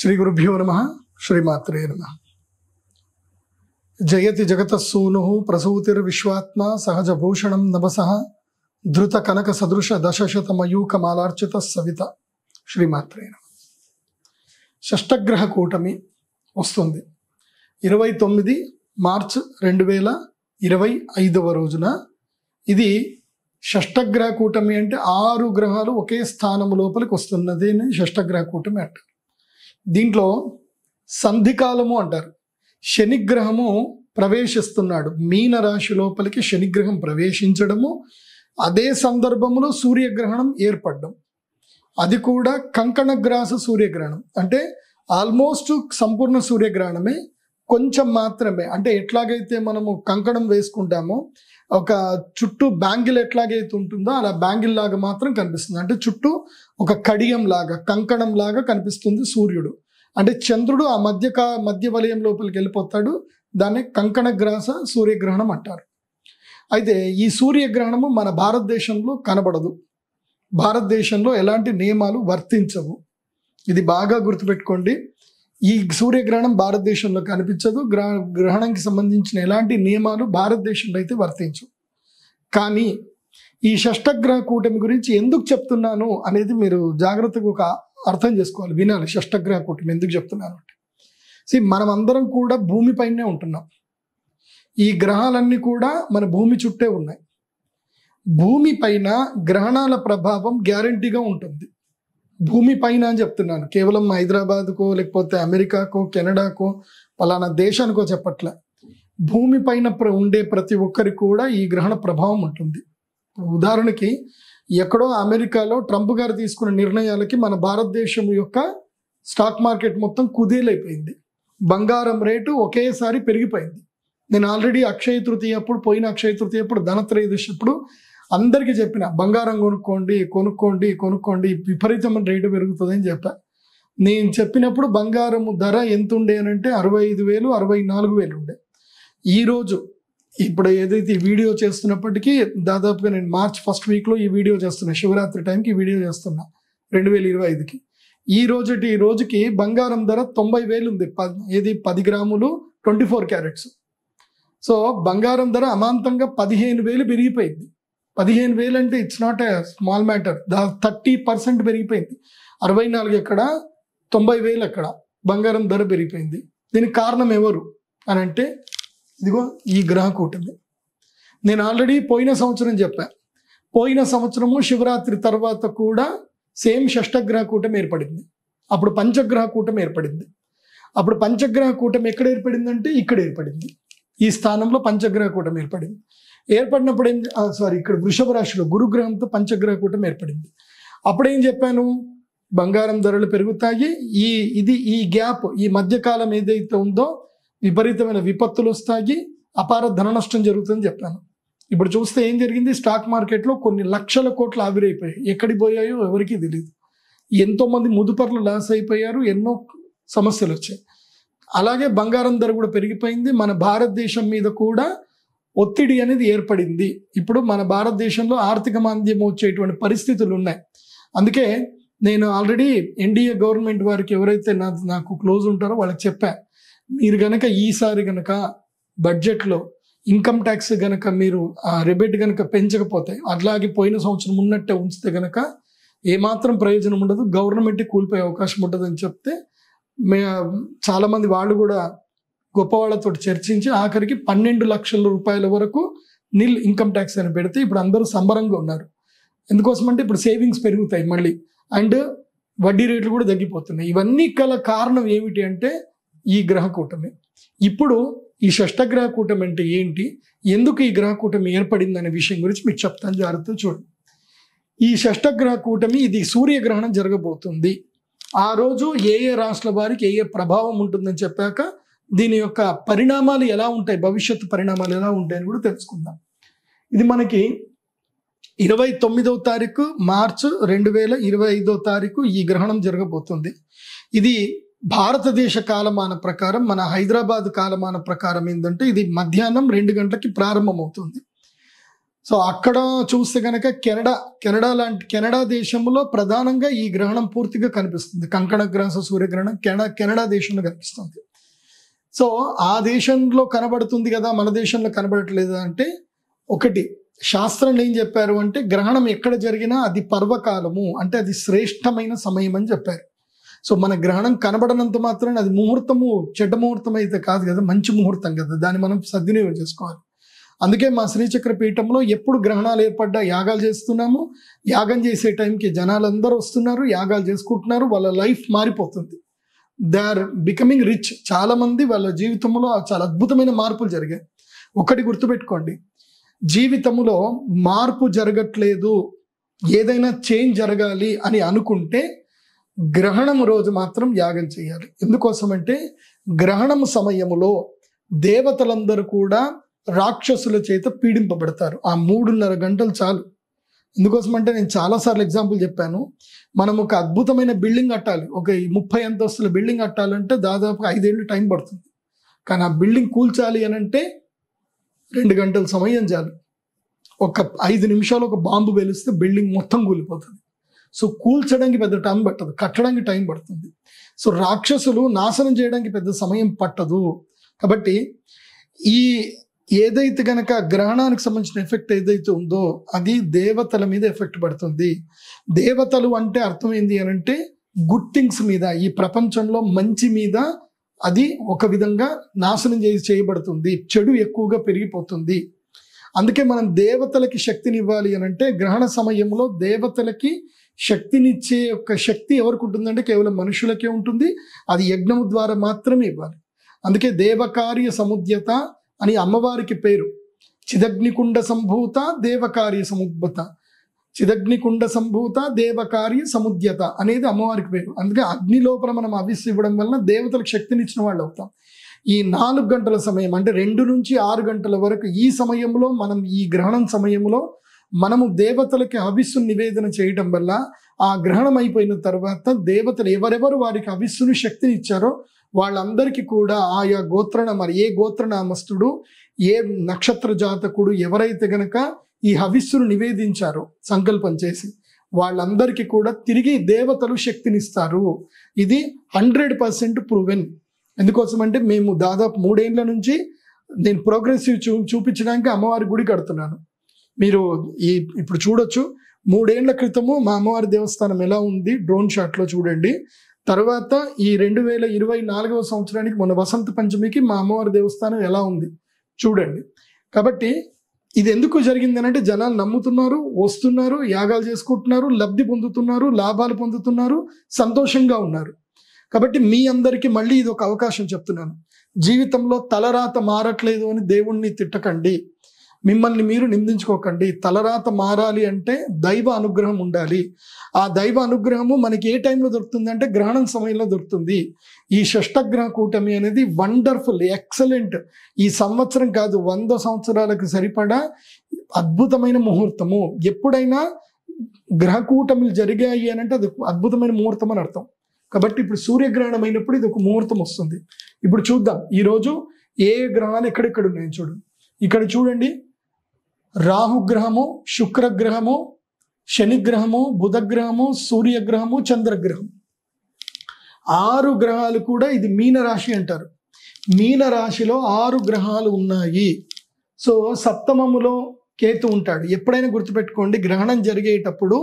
శ్రీ గురుభ్యో నమః. శ్రీమాత్రే నమః. జయతి జగతస్సూను ప్రసూతిర్విశ్వాత్మ సహజభూషణం నభసః ధృత కనక సదృశ దశశతమయూకమాలార్చిత సవిత. శ్రీమాత్రే నమః. షష్టగ్రహ కూటమి వస్తుంది 29 మార్చ్ 2025 రోజున. ఇది షష్టగ్రహ కూటమి అంటే 6 గ్రహాలు ఒకే స్థానము లోపలికి వస్తున్నది షష్టగ్రహ కూటమి అంటారు. దీంట్లో సంధికాలము అంటారు. శనిగ్రహము ప్రవేశిస్తున్నాడు మీనరాశి లోపలికి. శనిగ్రహం ప్రవేశించడము, అదే సందర్భంలో సూర్యగ్రహణం ఏర్పడడం, అది కూడా కంకణగ్రాస సూర్యగ్రహణం. అంటే ఆల్మోస్ట్ సంపూర్ణ సూర్యగ్రహణమే, కొంచెం మాత్రమే. అంటే ఎట్లాగైతే మనము కంకణం వేసుకుంటామో, ఒక చుట్టూ బ్యాంగిల్ ఎట్లాగైతే ఉంటుందో అలా బ్యాంగిల్ లాగా మాత్రం కనిపిస్తుంది. అంటే చుట్టూ ఒక కడియం లాగా, కంకణం లాగా కనిపిస్తుంది సూర్యుడు. అంటే చంద్రుడు ఆ మధ్య వలయం లోపలికి వెళ్ళిపోతాడు. దాన్ని కంకణగ్రాస సూర్యగ్రహణం అంటారు. అయితే ఈ సూర్యగ్రహణము మన భారతదేశంలో కనబడదు. భారతదేశంలో ఎలాంటి నియమాలు వర్తించవు. ఇది బాగా గుర్తుపెట్టుకోండి. ఈ సూర్యగ్రహణం భారతదేశంలో కనిపించదు. గ్రహణంకి సంబంధించిన ఎలాంటి నియమాలు భారతదేశంలో అయితే వర్తించవు. కానీ ఈ షష్టగ్రహ కూటమి గురించి ఎందుకు చెప్తున్నాను అనేది మీరు జాగ్రత్తగా ఒక అర్థం చేసుకోవాలి, వినాలి. షష్టగ్రహ కూటమి ఎందుకు చెప్తున్నాను అంటే, మనం అందరం కూడా భూమిపైనే ఉంటున్నాం. ఈ గ్రహాలన్నీ కూడా మన భూమి చుట్టే ఉన్నాయి. భూమి పైన గ్రహణాల ప్రభావం గ్యారంటీగా ఉంటుంది. భూమి పైన అని చెప్తున్నాను, కేవలం హైదరాబాద్కో లేకపోతే అమెరికాకో కెనడాకో పలానా దేశానికో చెప్పట్లే. భూమి పైన ఉండే ప్రతి ఒక్కరికి కూడా ఈ గ్రహణ ప్రభావం ఉంటుంది. ఉదాహరణకి ఎక్కడో అమెరికాలో ట్రంప్ గారు తీసుకున్న నిర్ణయాలకి మన భారతదేశం యొక్క స్టాక్ మార్కెట్ మొత్తం కుదేలైపోయింది. బంగారం రేటు ఒకేసారి పెరిగిపోయింది. నేను ఆల్రెడీ అక్షయ తృతీయ అప్పుడు, పోయిన అక్షయ తృతీయ అప్పుడు, ధనత్రయోదశి అప్పుడు అందరికీ చెప్పిన, బంగారం కొనుక్కోండి, విపరీతమైన రేటు పెరుగుతుందని చెప్పా. నేను చెప్పినప్పుడు బంగారం ధర ఎంత ఉండే అని అంటే 65,000, 64,000 ఉండే. ఈరోజు ఇప్పుడు ఏదైతే ఈ వీడియో చేస్తున్నప్పటికీ దాదాపుగా నేను మార్చ్ ఫస్ట్ వీక్లో ఈ వీడియో చేస్తున్నా, శివరాత్రి టైంకి ఈ వీడియో చేస్తున్నా 2025కి. ఈ రోజుకి బంగారం ధర 90,000 ఉంది. 10 గ్రాములు 24 క్యారెట్స్. సో బంగారం ధర అమాంతంగా 15,000 పెరిగిపోయింది. 15,000 అంటే it's not a small matter. 30% పెరిగిపోయింది. 64 ఎక్కడ, 90,000 ఎక్కడ, బంగారం ధర పెరిగిపోయింది. దీనికి కారణం ఎవరు అని అంటే, ఇదిగో ఈ గ్రహ కూటమి. నేను ఆల్రెడీ పోయిన సంవత్సరం చెప్పా. పోయిన సంవత్సరము శివరాత్రి తర్వాత కూడా సేమ్ షష్టగ్రహ కూటమి ఏర్పడింది. అప్పుడు పంచగ్రహ కూటమి ఏర్పడింది. అప్పుడు పంచగ్రహ కూటమి ఎక్కడ ఏర్పడిందంటే ఇక్కడ ఏర్పడింది. ఈ స్థానంలో పంచగ్రహ కూటమి ఏర్పడింది. ఏర్పడినప్పుడు ఇక్కడ వృషభ రాశిలో గురుగ్రహంతో పంచగ్రహ కూటమి ఏర్పడింది. అప్పుడేం చెప్పాను, బంగారం ధరలు పెరుగుతాయి. ఈ గ్యాప్, ఈ మధ్యకాలం ఏదైతే ఉందో విపరీతమైన విపత్తులు వస్తాయి, అపార ధన నష్టం జరుగుతుందని చెప్పాను. ఇప్పుడు చూస్తే ఏం జరిగింది, స్టాక్ మార్కెట్లో కొన్ని లక్షల కోట్లు ఆవిరైపోయాయి. ఎక్కడికి పోయాయో ఎవరికీ తెలియదు. ఎంతోమంది ముదుపర్లు లాస్ అయిపోయారు, ఎన్నో సమస్యలు వచ్చాయి. అలాగే బంగారం ధర కూడా పెరిగిపోయింది. మన భారతదేశం మీద కూడా ఒత్తిడి అనేది ఏర్పడింది. ఇప్పుడు మన భారతదేశంలో ఆర్థిక మాంద్యం వచ్చేటువంటి పరిస్థితులు ఉన్నాయి. అందుకే నేను ఆల్రెడీ ఎన్డీఏ గవర్నమెంట్ వారికి ఎవరైతే నాకు క్లోజ్ ఉంటారో వాళ్ళకి చెప్పా, మీరు గనక ఈసారి గనక బడ్జెట్లో ఇన్కమ్ ట్యాక్స్ గనక మీరు రిబేట్ గనక పెంచకపోతే, అట్లాగే పోయిన సంవత్సరం ఉన్నట్టే ఉంచితే గనక ఏమాత్రం ప్రయోజనం ఉండదు, గవర్నమెంట్ కూలిపోయే అవకాశం ఉంటుంది అని చెప్తే, చాలామంది వాళ్ళు కూడా గొప్ప వాళ్ళతో చర్చించి ఆఖరికి 12 లక్షల రూపాయల వరకు నిల్ ఇన్కమ్ ట్యాక్స్ అని పెడితే ఇప్పుడు అందరూ సంబరంగా ఉన్నారు. ఎందుకోసమంటే ఇప్పుడు సేవింగ్స్ పెరుగుతాయి మళ్ళీ, అండ్ వడ్డీ రేట్లు కూడా తగ్గిపోతున్నాయి. ఇవన్నీ గల కారణం ఏమిటి అంటే ఈ గ్రహ కూటమి. ఇప్పుడు ఈ షష్టగ్రహ కూటమి అంటే ఏంటి, ఎందుకు ఈ గ్రహ కూటమి ఏర్పడింది అనే విషయం గురించి మీకు చెప్తాను, జాగ్రత్తగా చూడండి. ఈ షష్టగ్రహ కూటమి, ఇది సూర్యగ్రహణం జరగబోతుంది. ఆ రోజు ఏ రాశుల వారికి ఏ ప్రభావం ఉంటుందని చెప్పాక దీని యొక్క పరిణామాలు ఎలా ఉంటాయి, భవిష్యత్తు పరిణామాలు ఎలా ఉంటాయని కూడా తెలుసుకుందాం. ఇది మనకి 29వ తారీఖు మార్చ్ 2025వ తారీఖు ఈ గ్రహణం జరగబోతుంది. ఇది భారతదేశ కాలమాన ప్రకారం, మన హైదరాబాద్ కాలమాన ప్రకారం ఏంటంటే ఇది మధ్యాహ్నం 2 గంటలకి ప్రారంభమవుతుంది. సో అక్కడ చూస్తే కనుక కెనడా దేశంలో ప్రధానంగా ఈ గ్రహణం పూర్తిగా కనిపిస్తుంది. కంకణ గ్రహ సూర్యగ్రహణం కెనడా దేశంలో కనిపిస్తుంది. సో ఆ దేశంలో కనబడుతుంది కదా, మన దేశంలో కనబడట్లేదు అంటే, ఒకటి శాస్త్రంలో ఏం చెప్పారు అంటే, గ్రహణం ఎక్కడ జరిగినా అది పర్వకాలము, అంటే అది శ్రేష్టమైన సమయం అని చెప్పారు. సో మన గ్రహణం కనబడనంత మాత్రాన అది ముహూర్తము చెడ్డ ముహూర్తం అయితే కాదు కదా, మంచి ముహూర్తం కదా, దాన్ని మనం సద్వినియోగం చేసుకోవాలి. అందుకే మా శ్రీచక్ర పీఠంలో ఎప్పుడు గ్రహణాలు ఏర్పడ్డా యాగాలు చేస్తున్నాము. యాగం చేసే టైంకి జనాలందరూ వస్తున్నారు, యాగాలు చేసుకుంటున్నారు, వాళ్ళ లైఫ్ మారిపోతుంది. They are becoming rich. చాలా మంది వాళ్ళ జీవితంలో చాలా అద్భుతమైన మార్పులు జరిగాయి. ఒకటి గుర్తుపెట్టుకోండి, జీవితంలో మార్పు జరగట్లేదు, ఏదైనా చేంజ్ జరగాలి అని అనుకుంటే గ్రహణం రోజు మాత్రం యాగం చేయాలి. ఎందుకోసమంటే గ్రహణం సమయంలో దేవతలందరూ కూడా రాక్షసుల చేత పీడింపబడతారు. ఆ 3.5 గంటలు చాలు. ఎందుకోసమంటే నేను చాలాసార్లు ఎగ్జాంపుల్ చెప్పాను. మనం ఒక అద్భుతమైన బిల్డింగ్ కట్టాలి, ఒక 30 అంతస్తుల బిల్డింగ్ కట్టాలంటే దాదాపు 5 ఏళ్ళు టైం పడుతుంది. కానీ ఆ బిల్డింగ్ కూల్చాలి అని అంటే 2 గంటల సమయం చాలు. ఒక 5 నిమిషాలు ఒక బాంబు వెలిస్తే బిల్డింగ్ మొత్తం కూలిపోతుంది. సో కూల్చడానికి పెద్ద టైం పట్టదు, కట్టడానికి టైం పడుతుంది. సో రాక్షసులు నాశనం చేయడానికి పెద్ద సమయం పట్టదు. కాబట్టి ఈ ఏదైతే గనక గ్రహణానికి సంబంధించిన ఎఫెక్ట్ ఏదైతే ఉందో అది దేవతల మీద ఎఫెక్ట్ పడుతుంది. దేవతలు అంటే అర్థం ఏంటి అని అంటే గుడ్ థింగ్స్ మీద, ఈ ప్రపంచంలో మంచి మీద అది ఒక విధంగా నాశనం చేయబడుతుంది, చెడు ఎక్కువగా పెరిగిపోతుంది. అందుకే మనం దేవతలకి శక్తిని ఇవ్వాలి అని అంటే గ్రహణ సమయంలో దేవతలకి శక్తినిచ్చే ఒక శక్తి ఎవరికి ఉంటుందంటే కేవలం మనుషులకే ఉంటుంది. అది యజ్ఞము ద్వారా మాత్రమే ఇవ్వాలి. అందుకే దేవకార్య సముద్యత అని అమ్మవారికి పేరు. చిదగ్నికుండ సంభూత దేవకార్య సముద్భత, చిదగ్నికుండ సంభూత దేవకార్య సముద్యత అనేది అమ్మవారికి పేరు. అందుకే అగ్ని లోపల మనం అవిస్సు ఇవ్వడం వలన దేవతలకు శక్తిని ఇచ్చిన వాళ్ళు అవుతాం. ఈ 4 గంటల సమయం అంటే 2 నుంచి 6 గంటల వరకు ఈ సమయంలో మనం ఈ గ్రహణం సమయంలో మనము దేవతలకి హవిస్సును నివేదన చేయడం వల్ల ఆ గ్రహణం అయిపోయిన తర్వాత దేవతలు ఎవరెవరు వారికి హవిస్సును శక్తిని ఇచ్చారో వాళ్ళందరికీ కూడా ఆయా మరి ఏ గోత్రనామస్తుడు, ఏ నక్షత్ర జాతకుడు ఎవరైతే గనక ఈ హవిస్సును నివేదించారో సంకల్పం చేసి వాళ్ళందరికీ కూడా తిరిగి దేవతలు శక్తినిస్తారు. ఇది 100% ప్రూవెన్. ఎందుకోసమంటే మేము దాదాపు 3 ఏళ్ల నుంచి నేను ప్రోగ్రెసివ్ చూపించడానికి అమ్మవారి గుడి కడుతున్నాను. మీరు ఇప్పుడు చూడొచ్చు, 3 ఏళ్ల క్రితము మా అమ్మవారి దేవస్థానం ఎలా ఉంది డ్రోన్ షాట్లో చూడండి. తర్వాత ఈ 2024వ సంవత్సరానికి మొన్న వసంత పంచమికి మా అమ్మవారి దేవస్థానం ఎలా ఉంది చూడండి. కాబట్టి ఇది ఎందుకు జరిగింది అంటే జనాలు నమ్ముతున్నారు, వస్తున్నారు, యాగాలు చేసుకుంటున్నారు, లబ్ధి పొందుతున్నారు, లాభాలు పొందుతున్నారు, సంతోషంగా ఉన్నారు. కాబట్టి మీ అందరికీ మళ్ళీ ఇది ఒక అవకాశం చెప్తున్నాను. జీవితంలో తలరాత మారట్లేదు అని దేవుణ్ణి తిట్టకండి, మిమ్మల్ని మీరు నిందించుకోకండి. తలరాత మారాలి అంటే దైవ అనుగ్రహం ఉండాలి. ఆ దైవ అనుగ్రహము మనకి ఏ టైంలో దొరుకుతుంది అంటే గ్రహణం సమయంలో దొరుకుతుంది. ఈ షష్టగ్రహ కూటమి అనేది వండర్ఫుల్, ఎక్సలెంట్. ఈ సంవత్సరం కాదు 100 సంవత్సరాలకు సరిపడా అద్భుతమైన ముహూర్తము. ఎప్పుడైనా గ్రహ కూటమిలు జరిగాయి అని అంటే అది అద్భుతమైన ముహూర్తం అని అర్థం. కాబట్టి ఇప్పుడు సూర్యగ్రహణం అయినప్పుడు ఇది ఒక ముహూర్తం వస్తుంది. ఇప్పుడు చూద్దాం ఈరోజు ఏ గ్రహాలు ఎక్కడెక్కడ ఉన్నాయో చూడు. ఇక్కడ చూడండి, రాహుగ్రహము, శుక్రగ్రహము, శనిగ్రహము, బుధగ్రహము, సూర్యగ్రహము, చంద్రగ్రహం, 6 గ్రహాలు కూడా ఇది మీనరాశి అంటారు. మీనరాశిలో 6 గ్రహాలు ఉన్నాయి. సో సప్తమములో కేతు ఉంటాడు. ఎప్పుడైనా గుర్తుపెట్టుకోండి, గ్రహణం జరిగేటప్పుడు,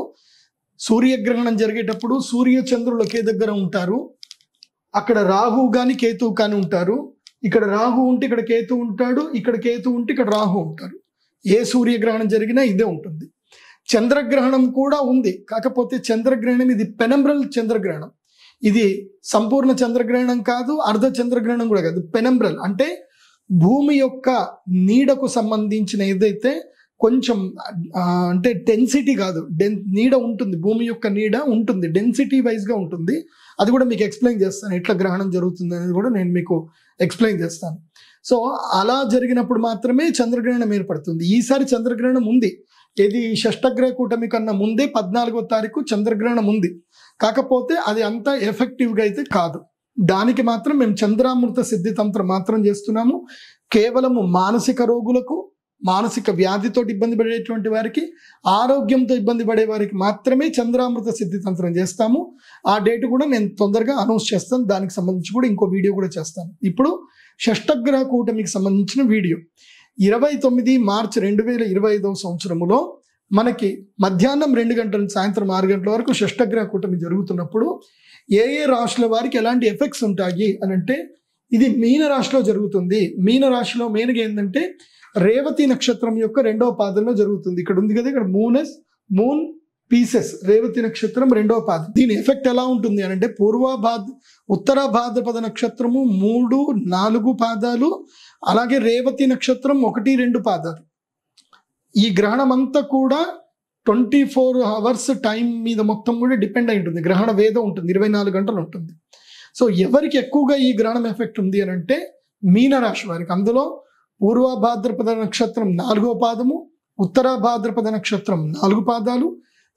సూర్యగ్రహణం జరిగేటప్పుడు సూర్య చంద్రులు ఒకే దగ్గర ఉంటారు. అక్కడ రాహు కానీ కేతు కానీ ఉంటారు. ఇక్కడ రాహు ఉంటే ఇక్కడ కేతు ఉంటాడు, ఇక్కడ కేతు ఉంటే ఇక్కడ రాహు ఉంటారు. ఏ సూర్యగ్రహణం జరిగినా ఇదే ఉంటుంది. చంద్రగ్రహణం కూడా ఉంది, కాకపోతే చంద్రగ్రహణం ఇది పెనంబ్రల్ చంద్రగ్రహణం. ఇది సంపూర్ణ చంద్రగ్రహణం కాదు, అర్ధ చంద్రగ్రహణం కూడా కాదు. పెనంబ్రల్ అంటే భూమి యొక్క నీడకు సంబంధించిన ఏదైతే కొంచెం అంటే డెన్సిటీ కాదు, నీడ ఉంటుంది, భూమి యొక్క నీడ ఉంటుంది, డెన్సిటీ వైజ్గా ఉంటుంది. అది కూడా మీకు ఎక్స్ప్లెయిన్ చేస్తాను, ఎట్లా గ్రహణం జరుగుతుంది అనేది కూడా నేను మీకు ఎక్స్ప్లెయిన్ చేస్తాను. సో అలా జరిగినప్పుడు మాత్రమే చంద్రగ్రహణం ఏర్పడుతుంది. ఈసారి చంద్రగ్రహణం ఉంది. ఇది షష్టగ్రహ కూటమి కన్నా ముందే 14వ తారీఖు చంద్రగ్రహణం ఉంది. కాకపోతే అది అంత ఎఫెక్టివ్గా అయితే కాదు. దానికి మాత్రం మేము చంద్రామృత సిద్ధితంత్రం మాత్రం చేస్తున్నాము. కేవలము మానసిక రోగులకు, మానసిక వ్యాధితో ఇబ్బంది పడేటువంటి వారికి, ఆరోగ్యంతో ఇబ్బంది పడే వారికి మాత్రమే చంద్రామృత సిద్ధి తంత్రం చేస్తాము. ఆ డేట్ కూడా నేను తొందరగా అనౌన్స్ చేస్తాను. దానికి సంబంధించి కూడా ఇంకో వీడియో కూడా చేస్తాను. ఇప్పుడు షష్టగ్రహ కూటమికి సంబంధించిన వీడియో 29 మార్చి 2025 సంవత్సరములో మనకి మధ్యాహ్నం 2 గంటల నుంచి సాయంత్రం 6 గంటల వరకు షష్టగ్రహ కూటమి జరుగుతున్నప్పుడు ఏ రాశుల వారికి ఎలాంటి ఎఫెక్ట్స్ ఉంటాయి అని అంటే, ఇది మీన రాశిలో జరుగుతుంది. మీన రాశిలో మెయిన్గా ఏంటంటే రేవతి నక్షత్రం యొక్క 2వ పాదంలో జరుగుతుంది. ఇక్కడ ఉంది కదా, ఇక్కడ మూన్ పీసెస్, రేవతి నక్షత్రం 2వ పాదం. దీని ఎఫెక్ట్ ఎలా ఉంటుంది అని అంటే, ఉత్తర భాద్రపద నక్షత్రము 3, 4 పాదాలు, అలాగే రేవతి నక్షత్రం 1, 2 పాదాలు. ఈ గ్రహణం అంతా కూడా 24 అవర్స్ టైం మీద మొత్తం కూడా డిపెండ్ అయి ఉంటుంది. గ్రహణ వేదం ఉంటుంది, 24 గంటలు ఉంటుంది. సో ఎవరికి ఎక్కువగా ఈ గ్రహణం ఎఫెక్ట్ ఉంది అని అంటే మీనరాశి వారికి. అందులో పూర్వ భాద్రపద నక్షత్రం 4వ పాదము, ఉత్తర భాద్రపద నక్షత్రం 4 పాదాలు,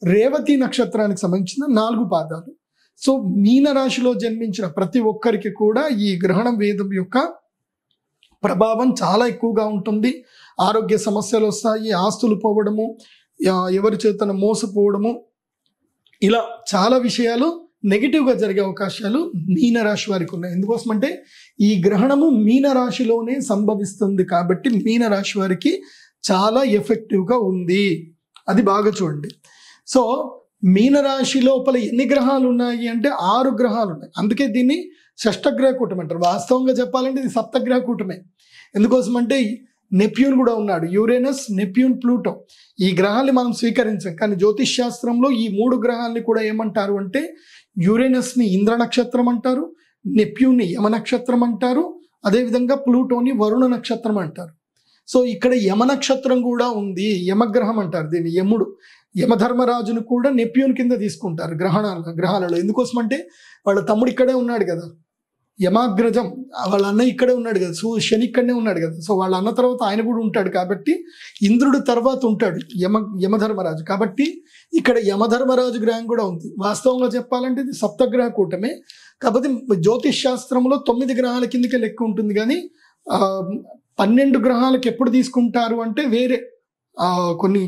రేవతి నక్షత్రానికి సంబంధించిన 4 పాదాలు. సో మీనరాశిలో జన్మించిన ప్రతి ఒక్కరికి కూడా ఈ గ్రహణం వేదం యొక్క ప్రభావం చాలా ఎక్కువగా ఉంటుంది. ఆరోగ్య సమస్యలు వస్తాయి, ఆస్తులు పోవడము, ఎవరి చేతన మోసపోవడము, ఇలా చాలా విషయాలు నెగిటివ్గా జరిగే అవకాశాలు మీనరాశి వారికి ఉన్నాయి. ఎందుకోసమంటే ఈ గ్రహణము మీనరాశిలోనే సంభవిస్తుంది కాబట్టి మీనరాశి వారికి చాలా ఎఫెక్టివ్గా ఉంది. అది బాగా చూడండి. సో మీనరాశి లోపల ఎన్ని గ్రహాలు ఉన్నాయి అంటే 6 గ్రహాలు ఉన్నాయి. అందుకే దీన్ని షష్టగ్రహ కూటమి అంటారు. వాస్తవంగా చెప్పాలంటే ఇది సప్తగ్రహ కూటమే. ఎందుకోసమంటే నెప్ట్యూన్ కూడా ఉన్నాడు, యురేనస్, నెప్ట్యూన్, ప్లూటో. ఈ గ్రహాన్ని మనం స్వీకరించాం, కానీ జ్యోతిష్ శాస్త్రంలో ఈ 3 గ్రహాలని కూడా ఏమంటారు అంటే, యురేనస్ని ఇంద్ర నక్షత్రం అంటారు, నెప్ట్యూన్ని యమ నక్షత్రం అంటారు, అదేవిధంగా ప్లూటోని వరుణ నక్షత్రం అంటారు. సో ఇక్కడ యమ నక్షత్రం కూడా ఉంది, యమగ్రహం అంటారు దీన్ని. యముడు, యమధర్మరాజును కూడా నెప్ట్యూన్ కింద తీసుకుంటారు గ్రహాలలో. ఎందుకోసమంటే వాళ్ళ తమ్ముడు ఇక్కడే ఉన్నాడు కదా, యమాగ్రజం, వాళ్ళ అన్న ఇక్కడే ఉన్నాడు కదా, శని ఇక్కడనే ఉన్నాడు కదా. సో వాళ్ళ అన్న తర్వాత ఆయన కూడా ఉంటాడు కాబట్టి ఇంద్రుడు తర్వాత ఉంటాడు యమధర్మరాజు. కాబట్టి ఇక్కడ యమధర్మరాజు గ్రహం కూడా ఉంది. వాస్తవంగా చెప్పాలంటే ఇది సప్తగ్రహ కూటమే. కాకపోతే జ్యోతిష్ శాస్త్రంలో 9 గ్రహాల కిందకే లెక్క ఉంటుంది, కానీ 12 గ్రహాలకు ఎప్పుడు తీసుకుంటారు అంటే వేరే కొన్ని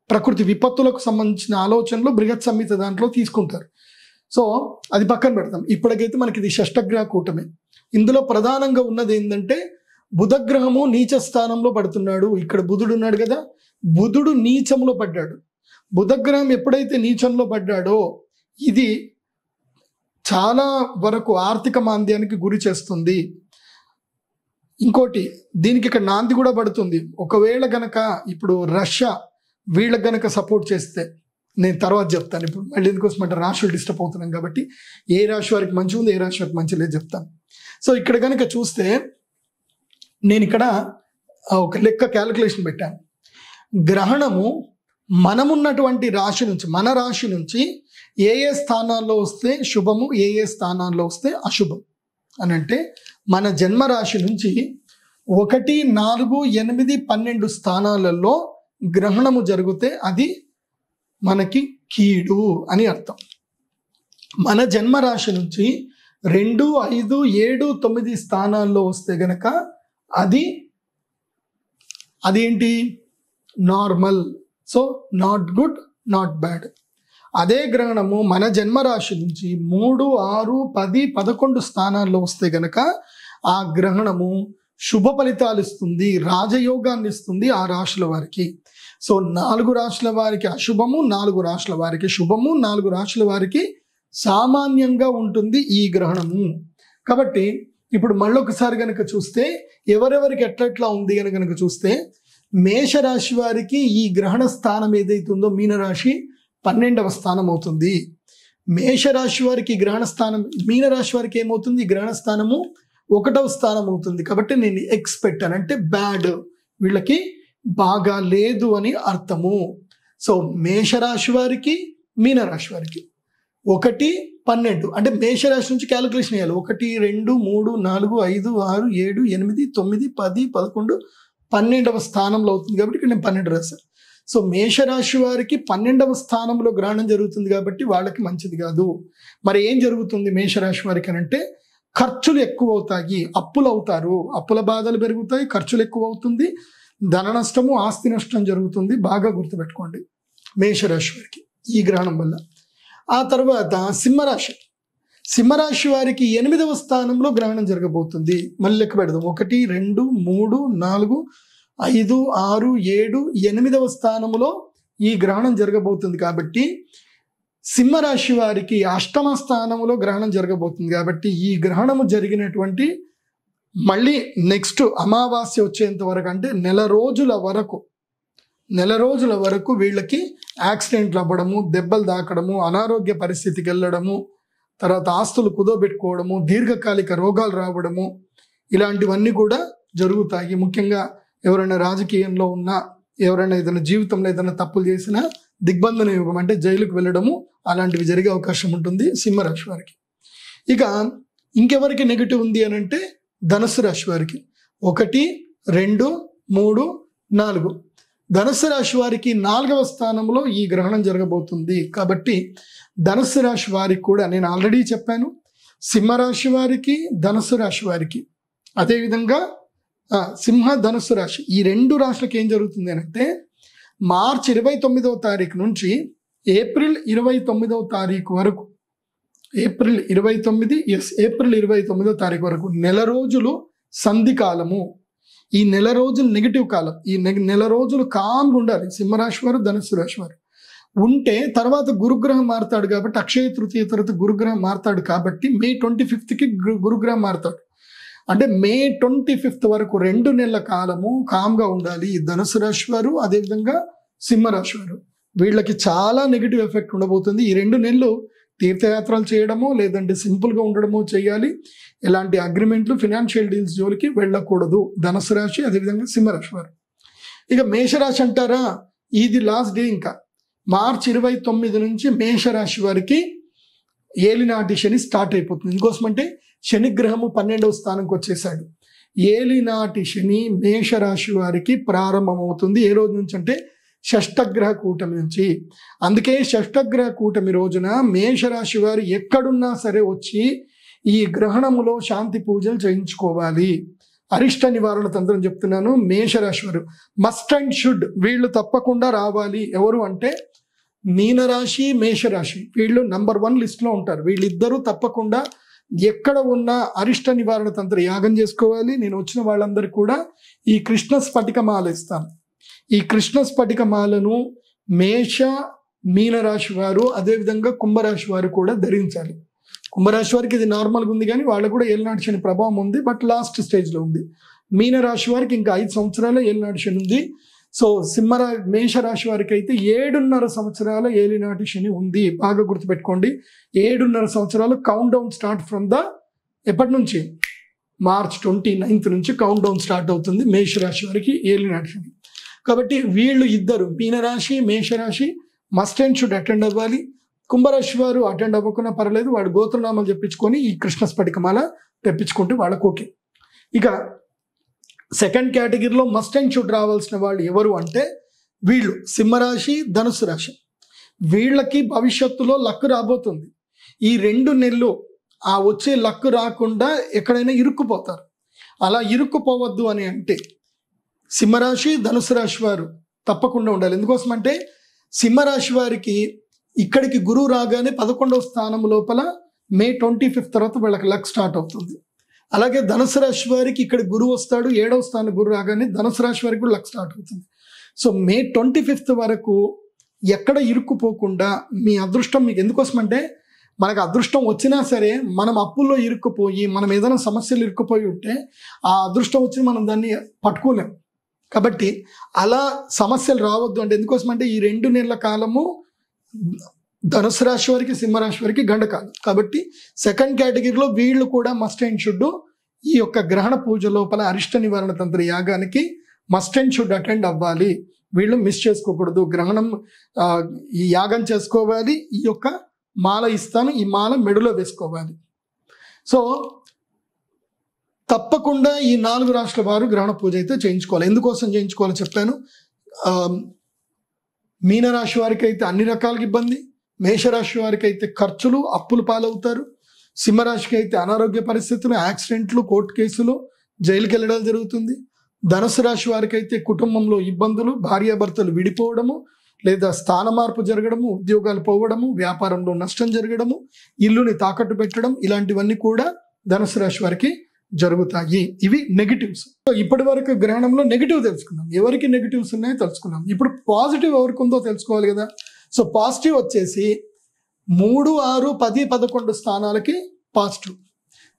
ప్రకృతి విపత్తులకు సంబంధించిన ఆలోచనలు బృహత్ సంహిత దాంట్లో తీసుకుంటారు. సో అది పక్కన పెడతాం. ఇప్పటికైతే మనకి ఇది షష్టగ్రహ కూటమే. ఇందులో ప్రధానంగా ఉన్నది ఏంటంటే బుధగ్రహము నీచ స్థానంలో పడుతున్నాడు. ఇక్కడ బుధుడు ఉన్నాడు కదా, బుధుడు నీచంలో పడ్డాడు. బుధగ్రహం ఎప్పుడైతే నీచంలో పడ్డాడో ఇది చాలా వరకు ఆర్థిక మాంద్యానికి గురి చేస్తుంది. ఇంకోటి, దీనికి ఇక్కడ నాంది కూడా పడుతుంది. ఒకవేళ గనక ఇప్పుడు రష్యా వీళ్ళకి గనక సపోర్ట్ చేస్తే, నేను తర్వాత చెప్తాను. ఇప్పుడు మళ్ళీ ఎందుకోసం అంటే రాశులు డిస్టర్బ్ అవుతున్నాం కాబట్టి ఏ రాశి వారికి మంచి ఉంది, ఏ రాశి వారికి మంచి లేదు చెప్తాను. సో ఇక్కడ కనుక చూస్తే నేను ఇక్కడ ఒక లెక్క క్యాలిక్యులేషన్ పెట్టాను. గ్రహణము మనమున్నటువంటి రాశి నుంచి, మన రాశి నుంచి ఏ స్థానాల్లో వస్తే శుభము, ఏ స్థానాల్లో వస్తే అశుభం అని అంటే, మన జన్మరాశి నుంచి 1, 4, 8, 12 స్థానాలలో గ్రహణము జరిగితే అది మనకి కీడు అని అర్థం. మన జన్మరాశి నుంచి 2, 5, 7, 9 స్థానాల్లో వస్తే గనక అదేంటి normal. So not good, not bad. అదే గ్రహణము మన జన్మరాశి నుంచి 3, 6, 10, 11 స్థానాల్లో వస్తే గనక ఆ గ్రహణము శుభ ఫలితాలు ఇస్తుంది, రాజయోగాన్ని ఇస్తుంది ఆ రాశుల వారికి. సో 4 రాశుల వారికి అశుభము, 4 రాశుల వారికి శుభము, 4 రాశుల వారికి సామాన్యంగా ఉంటుంది ఈ గ్రహణము. కాబట్టి ఇప్పుడు మళ్ళొకసారి కనుక చూస్తే ఎవరెవరికి ఎట్లా ఉంది అని కనుక చూస్తే, మేషరాశి వారికి ఈ గ్రహణ స్థానం ఏదైతుందో మీనరాశి 12వ స్థానం అవుతుంది. మేషరాశి వారికి గ్రహణ స్థానం, మీనరాశి వారికి ఏమవుతుంది, ఈ గ్రహణ స్థానము 1వ స్థానం అవుతుంది. కాబట్టి నేను ఎక్స్పెక్ట్ అని అంటే బ్యాడ్, వీళ్ళకి బాగా లేదు అని అర్థము. సో మేషరాశి వారికి, మీనరాశి వారికి 1, 12 అంటే మేషరాశి నుంచి క్యాలిక్యులేషన్ చేయాలి. 1, 2, 3, 4, 5, 6, 7, 8, 9, 10, 11, 12వ స్థానంలో అవుతుంది కాబట్టి ఇక్కడ నేను 12 రాశాను. సో మేషరాశి వారికి 12వ స్థానంలో గ్రహణం జరుగుతుంది కాబట్టి వాళ్ళకి మంచిది కాదు. మరి ఏం జరుగుతుంది మేషరాశి వారికి అని అంటే, ఖర్చులు ఎక్కువ అవుతాయి, అప్పులు అవుతారు, అప్పుల బాధలు పెరుగుతాయి, ఖర్చులు ఎక్కువ అవుతుంది. ధన నష్టము, ఆస్తి నష్టం జరుగుతుంది. బాగా గుర్తుపెట్టుకోండి మేషరాశి వారికి ఈ గ్రహణం వల్ల. ఆ తర్వాత సింహరాశి వారికి 8వ స్థానంలో గ్రహణం జరగబోతుంది. మళ్ళీ లెక్క పెడదాం. 1, 2, 3, 4, 5, 6, 7, 8వ స్థానంలో ఈ గ్రహణం జరగబోతుంది. కాబట్టి సింహరాశి వారికి 8వ స్థానంలో గ్రహణం జరగబోతుంది. కాబట్టి ఈ గ్రహణము జరిగినటువంటి మళ్ళీ నెక్స్ట్ అమావాస్య వచ్చేంత వరకు, అంటే నెల రోజుల వరకు వీళ్ళకి యాక్సిడెంట్లు అవ్వడము, దెబ్బలు తాకడము, అనారోగ్య పరిస్థితికి వెళ్ళడము, తర్వాత ఆస్తులు కుదోబెట్టుకోవడము, దీర్ఘకాలిక రోగాలు రావడము, ఇలాంటివన్నీ కూడా జరుగుతాయి. ముఖ్యంగా ఎవరైనా రాజకీయంలో ఉన్నా, ఎవరైనా ఏదైనా జీవితంలో ఏదైనా తప్పులు చేసినా దిగ్బంధన యుగం అంటే జైలుకు వెళ్ళడము, అలాంటివి జరిగే అవకాశం ఉంటుంది సింహరాశి వారికి. ఇక ఇంకెవరికి నెగిటివ్ ఉంది అని అంటే ధనుస్సు రాశి వారికి 1, 2, 3, 4. ధనుస్సు రాశి వారికి 4వ స్థానంలో ఈ గ్రహణం జరగబోతుంది. కాబట్టి ధనుస్సు రాశి వారికి కూడా నేను ఆల్రెడీ చెప్పాను, సింహరాశి వారికి, ధనుస్సు రాశి వారికి, అదేవిధంగా సింహ ధనుస్సు రాశి ఈ 2 రాశులకు ఏం జరుగుతుంది అంటే మార్చి 29వ తారీఖు నుంచి ఏప్రిల్ 29వ తారీఖు వరకు, ఏప్రిల్ 29వ తారీఖు వరకు నెల రోజులు సంధి కాలము. ఈ నెల రోజులు నెగిటివ్ కాలం. ఈ నెల రోజులు కామ్గా ఉండాలి సింహరాశి వారు, ధనుస్సు రాశి వారు. ఉంటే తర్వాత గురుగ్రహం మారుతాడు కాబట్టి, అక్షయ తృతీయ తర్వాత గురుగ్రహం మారుతాడు కాబట్టి మే 25కి గురుగ్రహం మారుతాడు. అంటే మే 25 వరకు 2 నెలల కాలము కామ్గా ఉండాలి ఈ ధనుసు రాశి వారు, అదేవిధంగా సింహరాశి వారు. వీళ్ళకి చాలా నెగిటివ్ ఎఫెక్ట్ ఉండబోతుంది. ఈ 2 నెలలు తీర్థయాత్రలు చేయడమో లేదంటే సింపుల్గా ఉండడమో చేయాలి. ఎలాంటి అగ్రిమెంట్లు, ఫినాన్షియల్ డీల్స్ జోలికి వెళ్ళకూడదు ధనుసు రాశి, అదేవిధంగా సింహరాశి వారు. ఇక మేషరాశి అంటారా, ఇది లాస్ట్ డే. ఇంకా మార్చి 29 నుంచి మేషరాశి వారికి ఏలినాటి శని స్టార్ట్ అయిపోతుంది. ఇంకోసమంటే శనిగ్రహము 12వ స్థానంకి వచ్చేసాడు. ఏలినాటి శని మేషరాశి వారికి ప్రారంభమవుతుంది. ఏ రోజు నుంచి అంటే షష్టగ్రహ కూటమి నుంచి. అందుకే షష్టగ్రహ కూటమి రోజున మేషరాశి వారు ఎక్కడున్నా సరే వచ్చి ఈ గ్రహణములో శాంతి పూజలు చేయించుకోవాలి. అరిష్ట నివారణ తంత్రం చెప్తున్నాను. మేషరాశి వారు మస్ట్ అండ్ షుడ్ వీళ్ళు తప్పకుండా రావాలి. ఎవరు అంటే మీనరాశి, మేషరాశి, వీళ్ళు నంబర్ 1 లిస్ట్లో ఉంటారు. వీళ్ళిద్దరూ తప్పకుండా ఎక్కడ ఉన్న అరిష్ట నివారణ తంత్ర యాగం చేసుకోవాలి. నేను వచ్చిన వాళ్ళందరికీ కూడా ఈ కృష్ణ స్ఫటిక మాల ఇస్తాను. ఈ కృష్ణ స్ఫటిక మాలను మీనరాశి వారు, అదేవిధంగా కుంభరాశి వారు కూడా ధరించాలి. కుంభరాశి వారికి ఇది నార్మల్గా ఉంది, కానీ వాళ్ళకు కూడా ఏలినాటి శని ప్రభావం ఉంది, బట్ లాస్ట్ స్టేజ్లో ఉంది. మీనరాశి వారికి ఇంకా 5 సంవత్సరాల ఏలినాటి శని ఉంది. సో మేషరాశి వారికి అయితే 7.5 సంవత్సరాల ఏలినాటి శని ఉంది. బాగా గుర్తుపెట్టుకోండి. 7.5 సంవత్సరాలు కౌంట్ డౌన్ స్టార్ట్ ఫ్రమ్ ఎప్పటి నుంచి, మార్చ్ 29 నుంచి కౌంట్ డౌన్ స్టార్ట్ అవుతుంది మేషరాశి వారికి ఏలినాటి శని. కాబట్టి వీళ్ళు ఇద్దరు, మీనరాశి, మేషరాశి మస్ట్ అండ్ షుడ్ అటెండ్ అవ్వాలి. కుంభరాశి వారు అటెండ్ అవ్వకుండా పర్లేదు, వాడు గోత్రనామాలు చెప్పించుకొని ఈ కృష్ణ స్ఫటికమాల తెప్పించుకుంటే వాళ్ళకు ఓకే. ఇక సెకండ్ కేటగిరీలో మస్ట్ అండ్ షుడ్ రావాల్సిన వాళ్ళు ఎవరు అంటే వీళ్ళు సింహరాశి, ధనుసు రాశి. వీళ్ళకి భవిష్యత్తులో లక్ రాబోతుంది. ఈ 2 నెలలు ఆ వచ్చే లక్ రాకుండా ఎక్కడైనా ఇరుక్కుపోతారు. అలా ఇరుక్కుపోవద్దు అని అంటే సింహరాశి, ధనుసు రాశి వారు తప్పకుండా ఉండాలి. ఎందుకోసం అంటే సింహరాశి వారికి ఇక్కడికి గురువు రాగానే 11వ స్థానం లోపల మే 25 తర్వాత వీళ్ళకి లక్ స్టార్ట్ అవుతుంది. అలాగే ధనుసు రాశి వారికి ఇక్కడ గురువు వస్తాడు, 7వ స్థానం గురువు రాగానే ధనుసు రాశి వారికి కూడా లక్ స్టార్ట్ అవుతుంది. సో మే 25 వరకు ఎక్కడ ఇరుక్కుపోకుండా మీ అదృష్టం మీకు, ఎందుకోసం అంటే మనకు అదృష్టం వచ్చినా సరే మనం అప్పుల్లో ఇరుక్కుపోయి, మనం ఏదైనా సమస్యలు ఇరుక్కుపోయి ఉంటే ఆ అదృష్టం వచ్చి మనం దాన్ని పట్టుకోలేం. కాబట్టి అలా సమస్యలు రావద్దు అంటే ఎందుకోసం అంటే ఈ 2 నెలల కాలము ధనుసు రాశి వారికి, సింహరాశి వారికి గండకాలం. కాబట్టి సెకండ్ కేటగిరీలో వీళ్ళు కూడా మస్ట్ అండ్ షుడ్ ఈ యొక్క గ్రహణ పూజ లోపల అరిష్ట నివారణ తంత్ర యాగానికి మస్ట్ అండ్ షుడ్ అటెండ్ అవ్వాలి. వీళ్ళు మిస్ చేసుకోకూడదు. గ్రహణం ఈ యాగం చేసుకోవాలి. ఈ యొక్క మాల ఇస్తాను, ఈ మాల మెడలో వేసుకోవాలి. సో తప్పకుండా ఈ 4 రాశుల వారు గ్రహణ పూజ అయితే చేయించుకోవాలి. ఎందుకోసం చేయించుకోవాలో చెప్పాను. మీనరాశి వారికి అయితే అన్ని రకాల ఇబ్బంది, మేషరాశి వారికి అయితే ఖర్చులు, అప్పులు పాలవుతారు, సింహరాశికి అయితే అనారోగ్య పరిస్థితులు, యాక్సిడెంట్లు, కోర్టు కేసులు, జైలుకి వెళ్ళడం జరుగుతుంది, ధనుసు రాశి వారికి అయితే కుటుంబంలో ఇబ్బందులు, భార్యాభర్తలు విడిపోవడము, లేదా స్థాన మార్పు జరగడము, ఉద్యోగాలు పోవడము, వ్యాపారంలో నష్టం జరగడము, ఇల్లుని తాకట్టు పెట్టడం, ఇలాంటివన్నీ కూడా ధనుసు రాశి వారికి జరుగుతాయి. ఇవి నెగిటివ్స్. ఇప్పటి వరకు గ్రహణంలో నెగిటివ్ తెలుసుకున్నాం, ఎవరికి నెగిటివ్స్ ఉన్నాయో తెలుసుకున్నాం. ఇప్పుడు పాజిటివ్ ఎవరికి ఉందో తెలుసుకోవాలి కదా. సో పాజిటివ్ వచ్చేసి 3, 6, 10, 11 స్థానాలకి పాజిటివ్.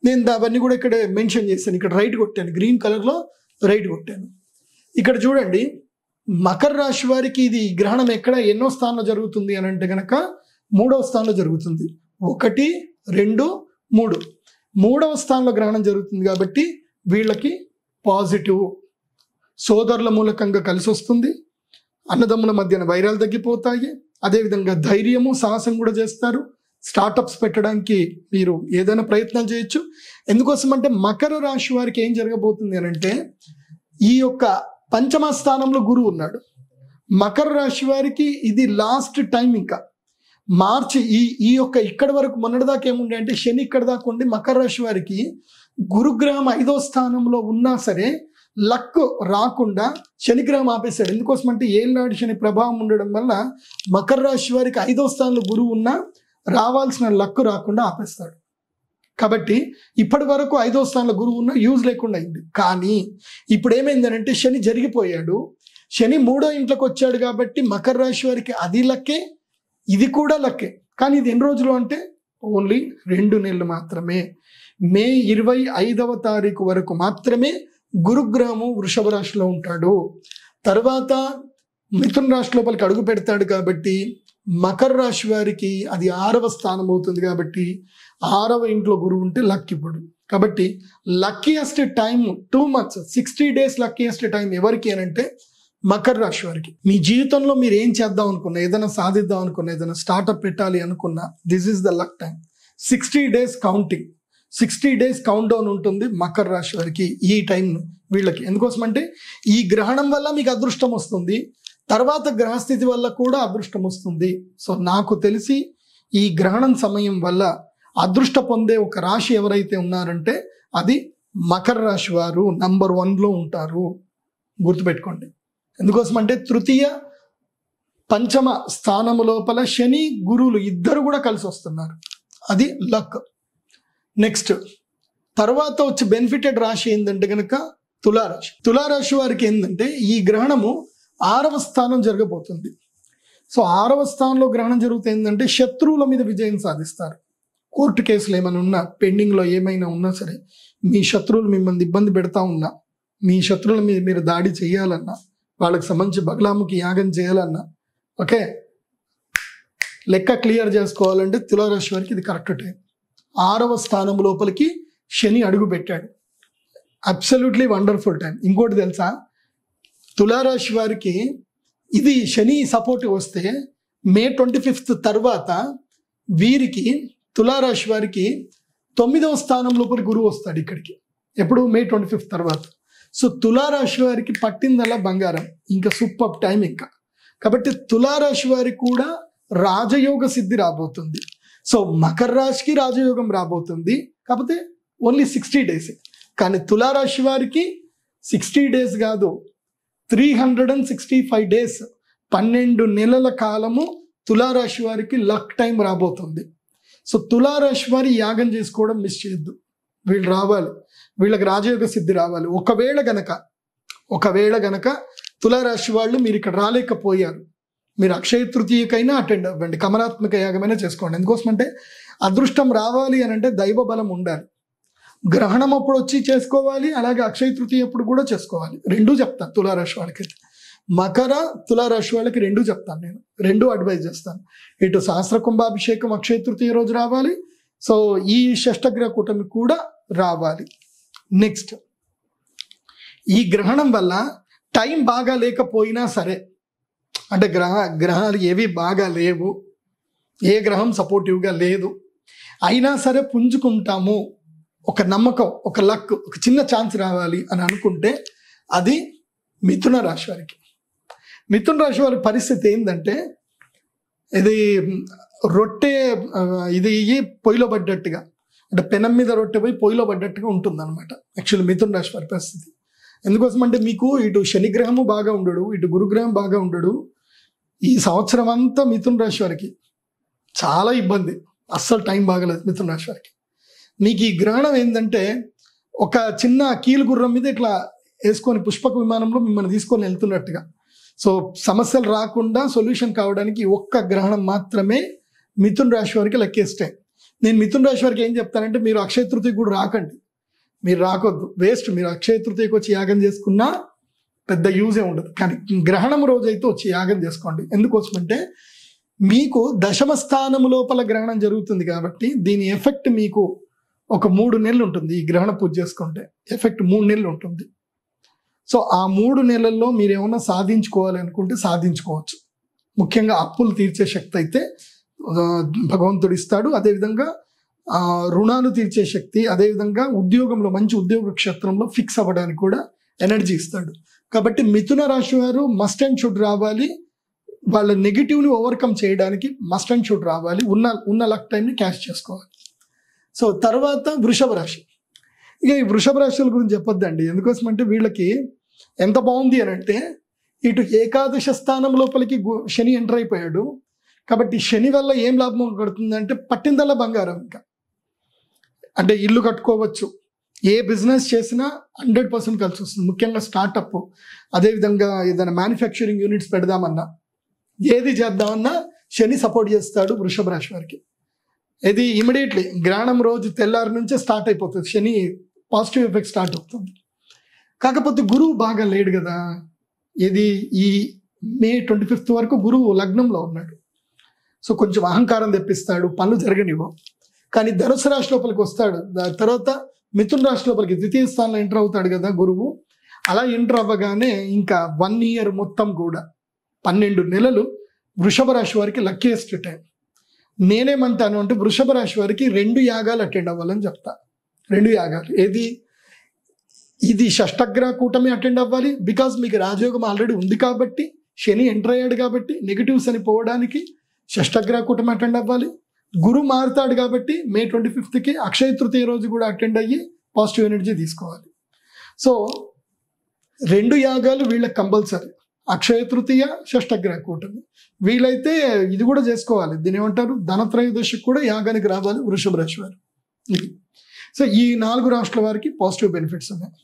నేను అవన్నీ కూడా ఇక్కడ మెన్షన్ చేశాను. ఇక్కడ రైట్ కొట్టాను, గ్రీన్ కలర్లో రైట్ కొట్టాను. ఇక్కడ చూడండి, మకర రాశి వారికి ఇది గ్రహణం ఎక్కడ ఎన్నో స్థానంలో జరుగుతుంది అని అంటే కనుక 3వ స్థానంలో జరుగుతుంది. 1, 2, 3 3వ స్థానంలో గ్రహణం జరుగుతుంది కాబట్టి వీళ్ళకి పాజిటివ్. సోదరుల మూలకంగా కలిసి వస్తుంది, అన్నదమ్ముల మధ్యన వైరాలు తగ్గిపోతాయి, అదేవిధంగా ధైర్యము సాహసం కూడా చేస్తారు. స్టార్టప్స్ పెట్టడానికి మీరు ఏదైనా ప్రయత్నం చేయొచ్చు. ఎందుకోసం అంటే మకర రాశి వారికి ఏం జరగబోతుంది అని అంటే, ఈ యొక్క పంచమ స్థానంలో గురువు ఉన్నాడు. మకర రాశి వారికి ఇది లాస్ట్ టైం. ఇంకా మార్చి ఈ యొక్క ఇక్కడి వరకు మొన్నటిదాకా ఏముండే అంటే శని ఇక్కడ దాకా ఉండి మకర రాశి వారికి గురుగ్రహం 5వ స్థానంలో ఉన్నా సరే లక్ రాకుండా శనిగ్రహం ఆపేశాడు. ఎందుకోసం అంటే ఏళ్ళనాడు శని ప్రభావం ఉండడం వల్ల మకర రాశి వారికి 5వ స్థానంలో గురువు ఉన్నా రావాల్సిన లక్ రాకుండా ఆపేస్తాడు. కాబట్టి ఇప్పటి వరకు 5వ స్థానంలో గురువు ఉన్న యూజ్ లేకుండా అయింది. కానీ ఇప్పుడు ఏమైందనంటే శని జరిగిపోయాడు. శని 3వ ఇంట్లోకి వచ్చాడు కాబట్టి మకర రాశి వారికి అది లక్కే, ఇది కూడా లక్కే. కానీ ఇది ఎన్ని రోజులు అంటే ఓన్లీ 2 నెలలు మాత్రమే. మే 25వ తారీఖు వరకు మాత్రమే గురుగ్రహము వృషభ రాశిలో ఉంటాడు. తర్వాత మిథున రాశి లోపలికి అడుగు పెడతాడు కాబట్టి మకర రాశి వారికి అది 6వ స్థానం అవుతుంది. కాబట్టి 6వ ఇంట్లో గురువు ఉంటే లక్ ఇప్పుడు. కాబట్టి luckiest time 2 months 60 days luckiest time ఎవరికి అని అంటే మకర రాశి వారికి. మీ జీవితంలో మీరు ఏం చేద్దాం అనుకున్నా, ఏదైనా సాధిద్దాం అనుకున్నా, ఏదైనా స్టార్ట్అప్ పెట్టాలి అనుకున్నా, this is the luck time. 60 days counting, 60 days count down ఉంటుంది మకర రాశి వారికి ఈ టైం వీళ్ళకి. ఎందుకోసం అంటే ఈ గ్రహణం వల్ల మీకు అదృష్టం వస్తుంది, తర్వాత గ్రహస్థితి వల్ల కూడా అదృష్టం వస్తుంది. సో నాకు తెలిసి ఈ గ్రహణం సమయం వల్ల అదృష్ట పొందే ఒక రాశి ఎవరైతే ఉన్నారంటే అది మకర రాశి వారు నంబర్ 1లో ఉంటారు. గుర్తుపెట్టుకోండి. ఎందుకోసం అంటే తృతీయ పంచమ స్థానము లోపల శని గురువులు ఇద్దరు కూడా కలిసి వస్తున్నారు, అది లక్. నెక్స్ట్ తర్వాత వచ్చి బెనిఫిటెడ్ రాశి ఏంటంటే కనుక తులారాశి. తులారాశి వారికి ఏంటంటే ఈ గ్రహణము 6వ స్థానం జరగబోతుంది. సో 6వ స్థానంలో గ్రహణం జరుగుతుంది ఏంటంటే శత్రువుల మీద విజయం సాధిస్తారు. కోర్టు కేసులు ఏమైనా ఉన్నా, పెండింగ్లో ఏమైనా ఉన్నా సరే, మీ శత్రువులు మిమ్మల్ని ఇబ్బంది పెడతా ఉన్నా, మీ శత్రువుల మీద మీరు దాడి చేయాలన్నా, వాళ్ళకి సంబంధించి బగలాముకి యాగం చేయాలన్నా, ఓకే, లెక్క క్లియర్ చేసుకోవాలంటే తులారాశి వారికి ఇది కరెక్ట్ టైం. 6వ స్థానం లోపలికి శని అడుగు పెట్టాడు. Absolutely wonderful time. ఇంకోటి తెలుసా, తులారాశి వారికి ఇది శని సపోర్ట్ వస్తే మే 25th తర్వాత వీరికి తులారాశి వారికి 9వ స్థానం లోపలి గురువు వస్తాడు ఇక్కడికి. ఎప్పుడు? మే 25th తర్వాత. సో తులారాశి వారికి పట్టిందల్లా బంగారం, ఇంకా సూపర్ టైం ఇంకా. కాబట్టి తులారాశి వారికి కూడా రాజయోగ సిద్ధి రాబోతుంది. సో మకర రాశికి రాజయోగం రాబోతుంది, కాకపోతే ఓన్లీ 60 days. కానీ తులారాశి వారికి 60 days కాదు, 365 days, 12 నెలల కాలము తులారాశి వారికి లక్ టైం రాబోతుంది. సో తులారాశి వారి యాగం చేసుకోవడం మిస్ చేయొద్దు. వీళ్ళు రావాలి, వీళ్ళకి రాజయోగ సిద్ధి రావాలి. ఒకవేళ గనక తులారాశి వాళ్ళు మీరు ఇక్కడ రాలేకపోయారు, మీరు అక్షయ తృతీయకైనా అటెండ్ అవ్వండి, కమలాత్మక యాగమైనా చేసుకోండి. ఎందుకోసం అంటే అదృష్టం రావాలి అని అంటే దైవ బలం ఉండాలి. గ్రహణం అప్పుడు వచ్చి చేసుకోవాలి, అలాగే అక్షయ తృతీయ అప్పుడు కూడా చేసుకోవాలి. రెండూ చెప్తాను తులారాశి వాళ్ళకి. మకర తులారాశి వాళ్ళకి రెండూ చెప్తాను, నేను రెండూ అడ్వైజ్ చేస్తాను. ఇటు సహస్ర కుంభాభిషేకం అక్షయ తృతీయ రోజు రావాలి, సో ఈ షష్టగ్రహ కూటమి కూడా రావాలి. నెక్స్ట్, ఈ గ్రహణం వల్ల టైం బాగా లేకపోయినా సరే, అంటే గ్రహాలు ఏవి బాగా లేవు, ఏ గ్రహం సపోర్టివ్గా లేదు, అయినా సరే పుంజుకుంటాము, ఒక నమ్మకం, ఒక లక్, ఒక చిన్న ఛాన్స్ రావాలి అని అనుకుంటే అది మిథున రాశి వారికి. మిథున రాశి వారి పరిస్థితి ఏంటంటే, ఇది రొట్టె ఇది పొయ్యిలో పడ్డట్టుగా, అంటే పెనం మీద రొట్టె పోయి పొయ్యిలో పడ్డట్టుగా ఉంటుంది అనమాట యాక్చువల్లీ మిథున రాశి వారి పరిస్థితి. ఎందుకోసం అంటే మీకు ఇటు శనిగ్రహము బాగా ఉండడు, ఇటు గురుగ్రహం బాగా ఉండడు. ఈ సంవత్సరం అంతా మిథున రాశి వారికి చాలా ఇబ్బంది, అస్సలు టైం బాగలేదు మిథున రాశి వారికి. మీకు ఈ గ్రహణం ఏంటంటే ఒక చిన్న కీలు గుర్రం మీద ఇట్లా వేసుకొని పుష్పక విమానంలో మిమ్మల్ని తీసుకొని వెళ్తున్నట్టుగా. సో సమస్యలు రాకుండా సొల్యూషన్ కావడానికి ఒక్క గ్రహణం మాత్రమే మిథున రాశి వారికి లెక్కేస్తే. నేను మిథున రాశి వారికి ఏం చెప్తానంటే, మీరు అక్షయ తృతీయకి కూడా రాకండి, మీరు రాకొద్దు, వేస్ట్. మీరు అక్షయ తృతీయకి వచ్చి యాగం చేసుకున్నా పెద్ద యూజే ఉండదు. కానీ గ్రహణం రోజు అయితే వచ్చి యాగం చేసుకోండి. ఎందుకోసమంటే మీకు దశమ స్థానము లోపల గ్రహణం జరుగుతుంది కాబట్టి దీని ఎఫెక్ట్ మీకు ఒక 3 నెలలు ఉంటుంది. ఈ గ్రహణ పూజ చేసుకుంటే ఎఫెక్ట్ 3 నెలలు ఉంటుంది. సో ఆ 3 నెలల్లో మీరు ఏమన్నా సాధించుకోవాలి అనుకుంటే సాధించుకోవచ్చు. ముఖ్యంగా అప్పులు తీర్చే శక్తి అయితే భగవంతుడు ఇస్తాడు. అదేవిధంగా రుణాలు తీర్చే శక్తి, అదేవిధంగా ఉద్యోగంలో మంచి ఉద్యోగ క్షేత్రంలో ఫిక్స్ అవ్వడానికి కూడా ఎనర్జీ ఇస్తాడు. కాబట్టి మిథున రాశి వారు మస్ట్ అండ్ షుడ్ రావాలి. వాళ్ళ నెగిటివ్ని ఓవర్కమ్ చేయడానికి మస్ట్ అండ్ షుడ్ రావాలి. ఉన్న లక్ టైంని క్యాష్ చేసుకోవాలి. సో తర్వాత వృషభ రాశి. ఇక ఈ వృషభ రాశుల గురించి చెప్పొద్దండి. ఎందుకోసం అంటే వీళ్ళకి ఎంత బాగుంది అని అంటే, ఇటు ఏకాదశ స్థానం లోపలికి శని ఎంటర్ అయిపోయాడు. కాబట్టి శని వల్ల ఏం లాభం కడుతుందంటే పట్టిందల్లా బంగారం. ఇంకా అంటే ఇల్లు కట్టుకోవచ్చు, ఏ బిజినెస్ చేసినా 100% కలిసి వస్తుంది. ముఖ్యంగా స్టార్టప్, అదేవిధంగా ఏదైనా మ్యానుఫ్యాక్చరింగ్ యూనిట్స్ పెడదామన్నా, ఏది చేద్దామన్నా శని సపోర్ట్ చేస్తాడు వృషభ రాశి వారికి. ఇది ఇమీడియట్లీ గ్రహణం రోజు తెల్లారి నుంచే స్టార్ట్ అయిపోతుంది, శని పాజిటివ్ ఎఫెక్ట్ స్టార్ట్ అవుతుంది. కాకపోతే గురువు బాగా లేడు కదా. ఇది ఈ మే 25 వరకు గురువు లగ్నంలో ఉన్నాడు. సో కొంచెం అహంకారం తెప్పిస్తాడు, పనులు జరగనివ్వం. కానీ ధనుసు రాశి లోపలికి వస్తాడు, తర్వాత మిథున రాశి లోపలికి ద్వితీయ స్థానంలో ఎంటర్ అవుతాడు కదా గురువు. అలా ఎంటర్ అవ్వగానే ఇంకా 1 ఇయర్ మొత్తం కూడా 12 నెలలు వృషభ రాశి వారికి లక్కీయెస్ట్ టైం. నేనేమంటాను అంటే వృషభ రాశి వారికి 2 యాగాలు అటెండ్ అవ్వాలని చెప్తా. 2 యాగాలు. ఇది షష్టగ్రహ కూటమి అటెండ్ అవ్వాలి. బికాజ్ మీకు రాజయోగం ఆల్రెడీ ఉంది కాబట్టి, శని ఎంటర్ అయ్యాడు కాబట్టి నెగిటివ్స్ అని పోవడానికి షష్టగ్రహ కూటమి అటెండ్ అవ్వాలి. గురు మారుతాడు కాబట్టి మే 25కి అక్షయ తృతీయ రోజు కూడా అటెండ్ అయ్యి పాజిటివ్ ఎనర్జీ తీసుకోవాలి. సో 2 యాగాలు వీళ్ళకి కంపల్సరీ, అక్షయ తృతీయ, షష్టగ్రహ కూటమి. వీళ్ళైతే ఇది కూడా చేసుకోవాలి, దీని ఏమంటారు, ధనత్రయోదశికి కూడా యాగానికి రావాలి వృషభ రాశి వారు. ఇది. సో ఈ 4 రాష్ట్రాల వారికి పాజిటివ్ బెనిఫిట్స్ ఉన్నాయి.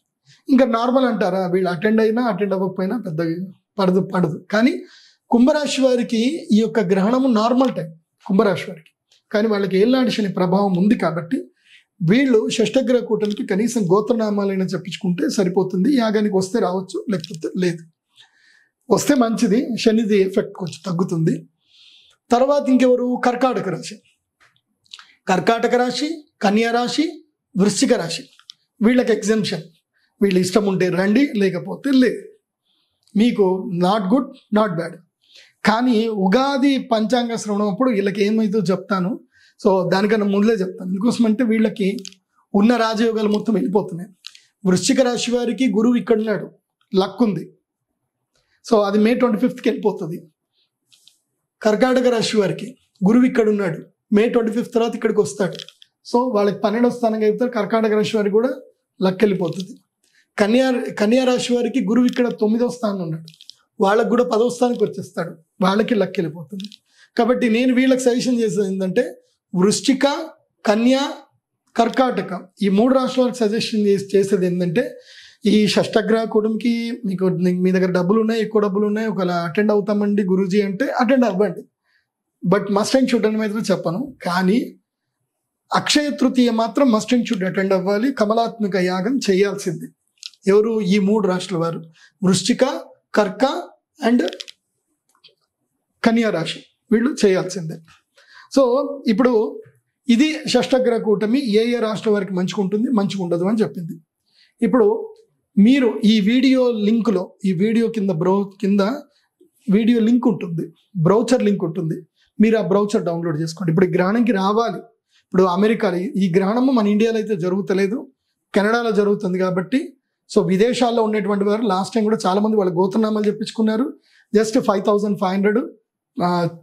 ఇంకా నార్మల్ అంటారా, వీళ్ళు అటెండ్ అయినా అటెండ్ అవ్వకపోయినా పెద్దగా పడదు. కానీ కుంభరాశి వారికి ఈ యొక్క గ్రహణము నార్మల్ టైం కుంభరాశి వారికి. కానీ వాళ్ళకి ఏళ్ళనాటి శని ప్రభావం ఉంది కాబట్టి వీళ్ళు షష్టగ్రహ కూటమికి కనీసం గోత్రనామాలైనా చెప్పించుకుంటే సరిపోతుంది. యాగానికి వస్తే రావచ్చు, లేకపోతే లేదు. వస్తే మంచిది, శనిది ఎఫెక్ట్ కొంచెం తగ్గుతుంది. తర్వాత ఇంకెవరు, కర్కాటక రాశి. కర్కాటక రాశి, కన్యా రాశి, వృశ్చిక రాశి. వీళ్ళకి ఎగ్జంప్షన్. వీళ్ళు ఇష్టం ఉంటే రండి, లేకపోతే లేదు. మీకు నాట్ గుడ్, నాట్ బ్యాడ్. కానీ ఉగాది పంచాంగ శ్రవణం అప్పుడు వీళ్ళకి ఏమైందో చెప్తాను. సో దానికన్నా ముందులే చెప్తాను. ఎందుకోసం అంటే వీళ్ళకి ఉన్న రాజయోగాలు మొత్తం వెళ్ళిపోతున్నాయి. వృశ్చిక రాశి వారికి గురువు ఇక్కడ ఉన్నాడు, లక్ ఉంది. సో అది మే 25కి వెళ్ళిపోతుంది. కర్కాటక రాశి వారికి గురువు ఇక్కడ ఉన్నాడు, మే 25 తర్వాత ఇక్కడికి వస్తాడు. సో వాళ్ళకి 12వ స్థానంగా చెప్తారు. కర్కాటక రాశి వారికి కూడా లక్ వెళ్ళిపోతుంది. కన్యా రాశి వారికి గురువు ఇక్కడ 9వ స్థానంలో ఉన్నాడు, వాళ్ళకి కూడా 10వ స్థానానికి వచ్చేస్తాడు, వాళ్ళకి లక్ వెళ్ళిపోతుంది. కాబట్టి నేను వీళ్ళకి సజెషన్ చేసేది ఏంటంటే వృశ్చిక, కన్యా, కర్కాటక ఈ 3 రాష్ట్రాలకు సజెషన్ చేసేది ఏంటంటే, ఈ షష్టగ్రహ కూటమికి మీకు మీ దగ్గర డబ్బులు ఉన్నాయి, ఎక్కువ డబ్బులు ఉన్నాయి, ఒకవేళ అటెండ్ అవుతామండి గురూజీ అంటే అటెండ్ అవ్వండి. బట్ మస్ట్ అండ్ షుడ్ అని మాత్రం చెప్పను. కానీ అక్షయ తృతీయ మాత్రం మస్ట్ అండ్ షుడ్ అటెండ్ అవ్వాలి, కమలాత్మక యాగం చేయాల్సింది. ఎవరు, ఈ 3 రాష్ట్రాల వారు, వృశ్చిక, కర్క అండ్ కన్యా రాశి, వీళ్ళు చేయాల్సిందే. సో ఇప్పుడు ఇది షష్టగ్రహ కూటమి ఏ రాష్ట్ర వారికి మంచిగా ఉంటుంది, మంచిగా ఉండదు అని చెప్పింది. ఇప్పుడు మీరు ఈ వీడియో లింక్లో, ఈ వీడియో కింద వీడియో లింక్ ఉంటుంది, బ్రౌచర్ లింక్ ఉంటుంది. మీరు ఆ బ్రౌచర్ డౌన్లోడ్ చేసుకోండి. ఇప్పుడు ఈ గ్రహణంకి రావాలి. ఇప్పుడు అమెరికాలో ఈ గ్రహణము మన ఇండియాలో అయితే జరుగుతలేదు, కెనడాలో జరుగుతుంది. కాబట్టి సో విదేశాల్లో ఉన్నటువంటి వారు లాస్ట్ టైం కూడా చాలామంది వాళ్ళ గోత్రనామాలు చెప్పించుకున్నారు. జస్ట్ 5500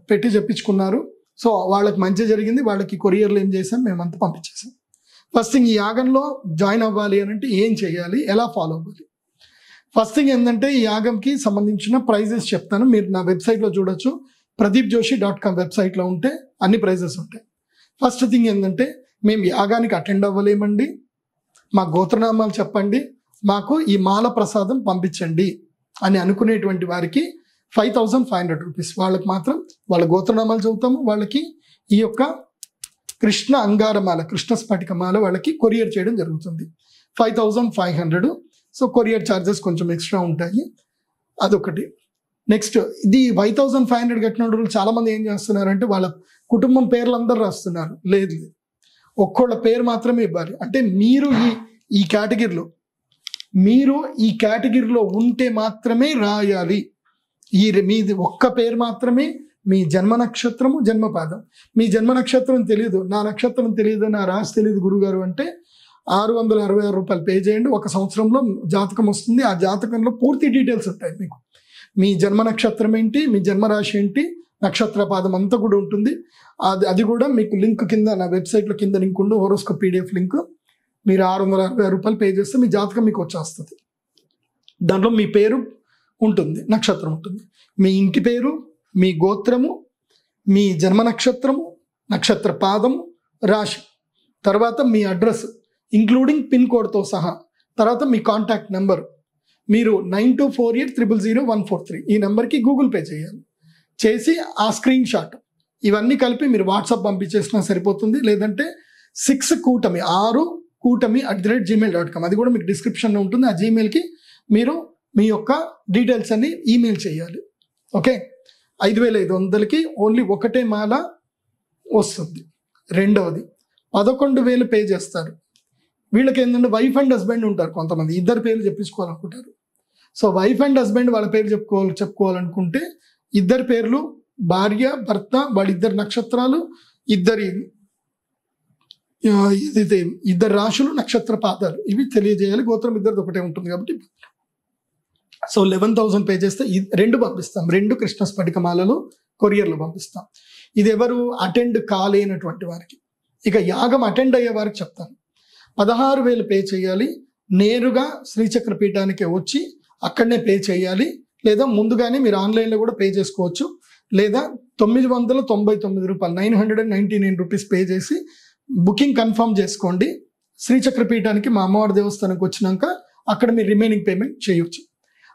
పెట్టి చెప్పించుకున్నారు. సో వాళ్ళకి మంచి జరిగింది. వాళ్ళకి కొరియర్లో ఏం చేసాం, మేమంతా పంపించేసాం. ఫస్ట్ థింగ్, ఈ యాగంలో జాయిన్ అవ్వాలి అని అంటే ఏం చేయాలి, ఎలా ఫాలో అవ్వాలి. ఫస్ట్ థింగ్ ఏంటంటే ఈ యాగంకి సంబంధించిన ప్రైజెస్ చెప్తాను. మీరు నా వెబ్సైట్లో చూడొచ్చు, pradeepjoshi.com వెబ్సైట్లో ఉంటే అన్ని ప్రైజెస్ ఉంటాయి. ఫస్ట్ థింగ్ ఏంటంటే మేము యాగానికి అటెండ్ అవ్వలేమండి, మా గోత్రనామాలు చెప్పండి, మాకు ఈ మాల ప్రసాదం పంపించండి అని అనుకునేటువంటి వారికి 5500 రూపీస్. వాళ్ళకి మాత్రం వాళ్ళ గోత్రనామాలు చదువుతాము, వాళ్ళకి ఈ యొక్క కృష్ణ అంగారమాల, కృష్ణ స్ఫటికమాల వాళ్ళకి కొరియర్ చేయడం జరుగుతుంది. 5500. సో కొరియర్ ఛార్జెస్ కొంచెం ఎక్స్ట్రా ఉంటాయి, అదొకటి. నెక్స్ట్ ఇది 5500 కట్టిన వాళ్ళు చాలామంది ఏం చేస్తున్నారంటే వాళ్ళ కుటుంబం పేర్లు అందరూ రాస్తున్నారు. లేదు, ఒక్కోళ్ళ పేరు మాత్రమే ఇవ్వాలి. అంటే మీరు ఈ కేటగిరీలో ఉంటే మాత్రమే రాయాలి. మీది ఒక్క పేరు మాత్రమే, మీ జన్మ నక్షత్రము, జన్మపాదం. మీ జన్మ నక్షత్రం తెలియదు, నా నక్షత్రం తెలియదు, నా రాశి తెలియదు గురుగారు అంటే 666 రూపాయలు పే చేయండి. 1 సంవత్సరంలో జాతకం వస్తుంది. ఆ జాతకంలో పూర్తి డీటెయిల్స్ ఉంటాయి మీకు. మీ జన్మ నక్షత్రం ఏంటి, మీ జన్మరాశి ఏంటి, నక్షత్ర పాదం అంతా కూడా ఉంటుంది. అది కూడా మీకు లింక్ కింద, నా వెబ్సైట్లో కింద లింక్ ఉండు, హోరోస్కోప్ PDF లింక్. మీరు 666 రూపాయలు పే చేస్తే మీ జాతకం మీకు వచ్చేస్తుంది. దాంట్లో మీ పేరు ఉంటుంది, నక్షత్రం ఉంటుంది, మీ ఇంటి పేరు, మీ గోత్రము, మీ జన్మ నక్షత్రము, నక్షత్ర పాదము, రాశి, తర్వాత మీ అడ్రస్ ఇంక్లూడింగ్ పిన్ కోడ్తో సహా, తర్వాత మీ కాంటాక్ట్ నెంబర్. మీరు 9248000143 ఈ నెంబర్కి గూగుల్ పే చేసి ఆ స్క్రీన్ షాట్ ఇవన్నీ కలిపి మీరు వాట్సాప్ పంపించేసినా సరిపోతుంది. లేదంటే 6కూటమి@gmail.com అది కూడా మీకు డిస్క్రిప్షన్లో ఉంటుంది. ఆ జీమెయిల్కి మీరు మీ యొక్క డీటెయిల్స్ అన్ని ఈమెయిల్ చేయాలి. ఓకే, 5500కి ఓన్లీ ఒకటే మాల వస్తుంది. రెండవది 11,000 పే చేస్తారు. వీళ్ళకి ఏంటంటే వైఫ్ అండ్ హస్బెండ్ ఉంటారు, కొంతమంది ఇద్దరు పేర్లు చెప్పించుకోవాలనుకుంటారు. సో వైఫ్ అండ్ హస్బెండ్ వాళ్ళ పేరు చెప్పుకోవాలనుకుంటే ఇద్దరు పేర్లు, భార్య భర్త, వాళ్ళిద్దరు నక్షత్రాలు, ఇద్దరు రాశులు, నక్షత్ర పాదాలు, ఇవి తెలియజేయాలి. గోత్రం ఇద్దరిది ఒకటే ఉంటుంది కాబట్టి. సో 11,000 పే చేస్తే 2 పంపిస్తాం. 2 కృష్ణ స్ఫటికమాలలు కొరియర్లో పంపిస్తాం. ఇది ఎవరు అటెండ్ కాలేనటువంటి వారికి. ఇక యాగం అటెండ్ అయ్యే వారికి చెప్తాను. 16,000 పే చేయాలి. నేరుగా శ్రీచక్ర పీఠానికి వచ్చి అక్కడనే పే చేయాలి. లేదా ముందుగానే మీరు ఆన్లైన్లో కూడా పే చేసుకోవచ్చు. లేదా 999 రూపాయలు 999 రూపీస్ పే చేసి బుకింగ్ కన్ఫర్మ్ చేసుకోండి. శ్రీచక్ర పీఠానికి మా అమ్మవారి దేవస్థానానికి వచ్చినాక అక్కడ మీరు రిమైనింగ్ పేమెంట్ చేయొచ్చు.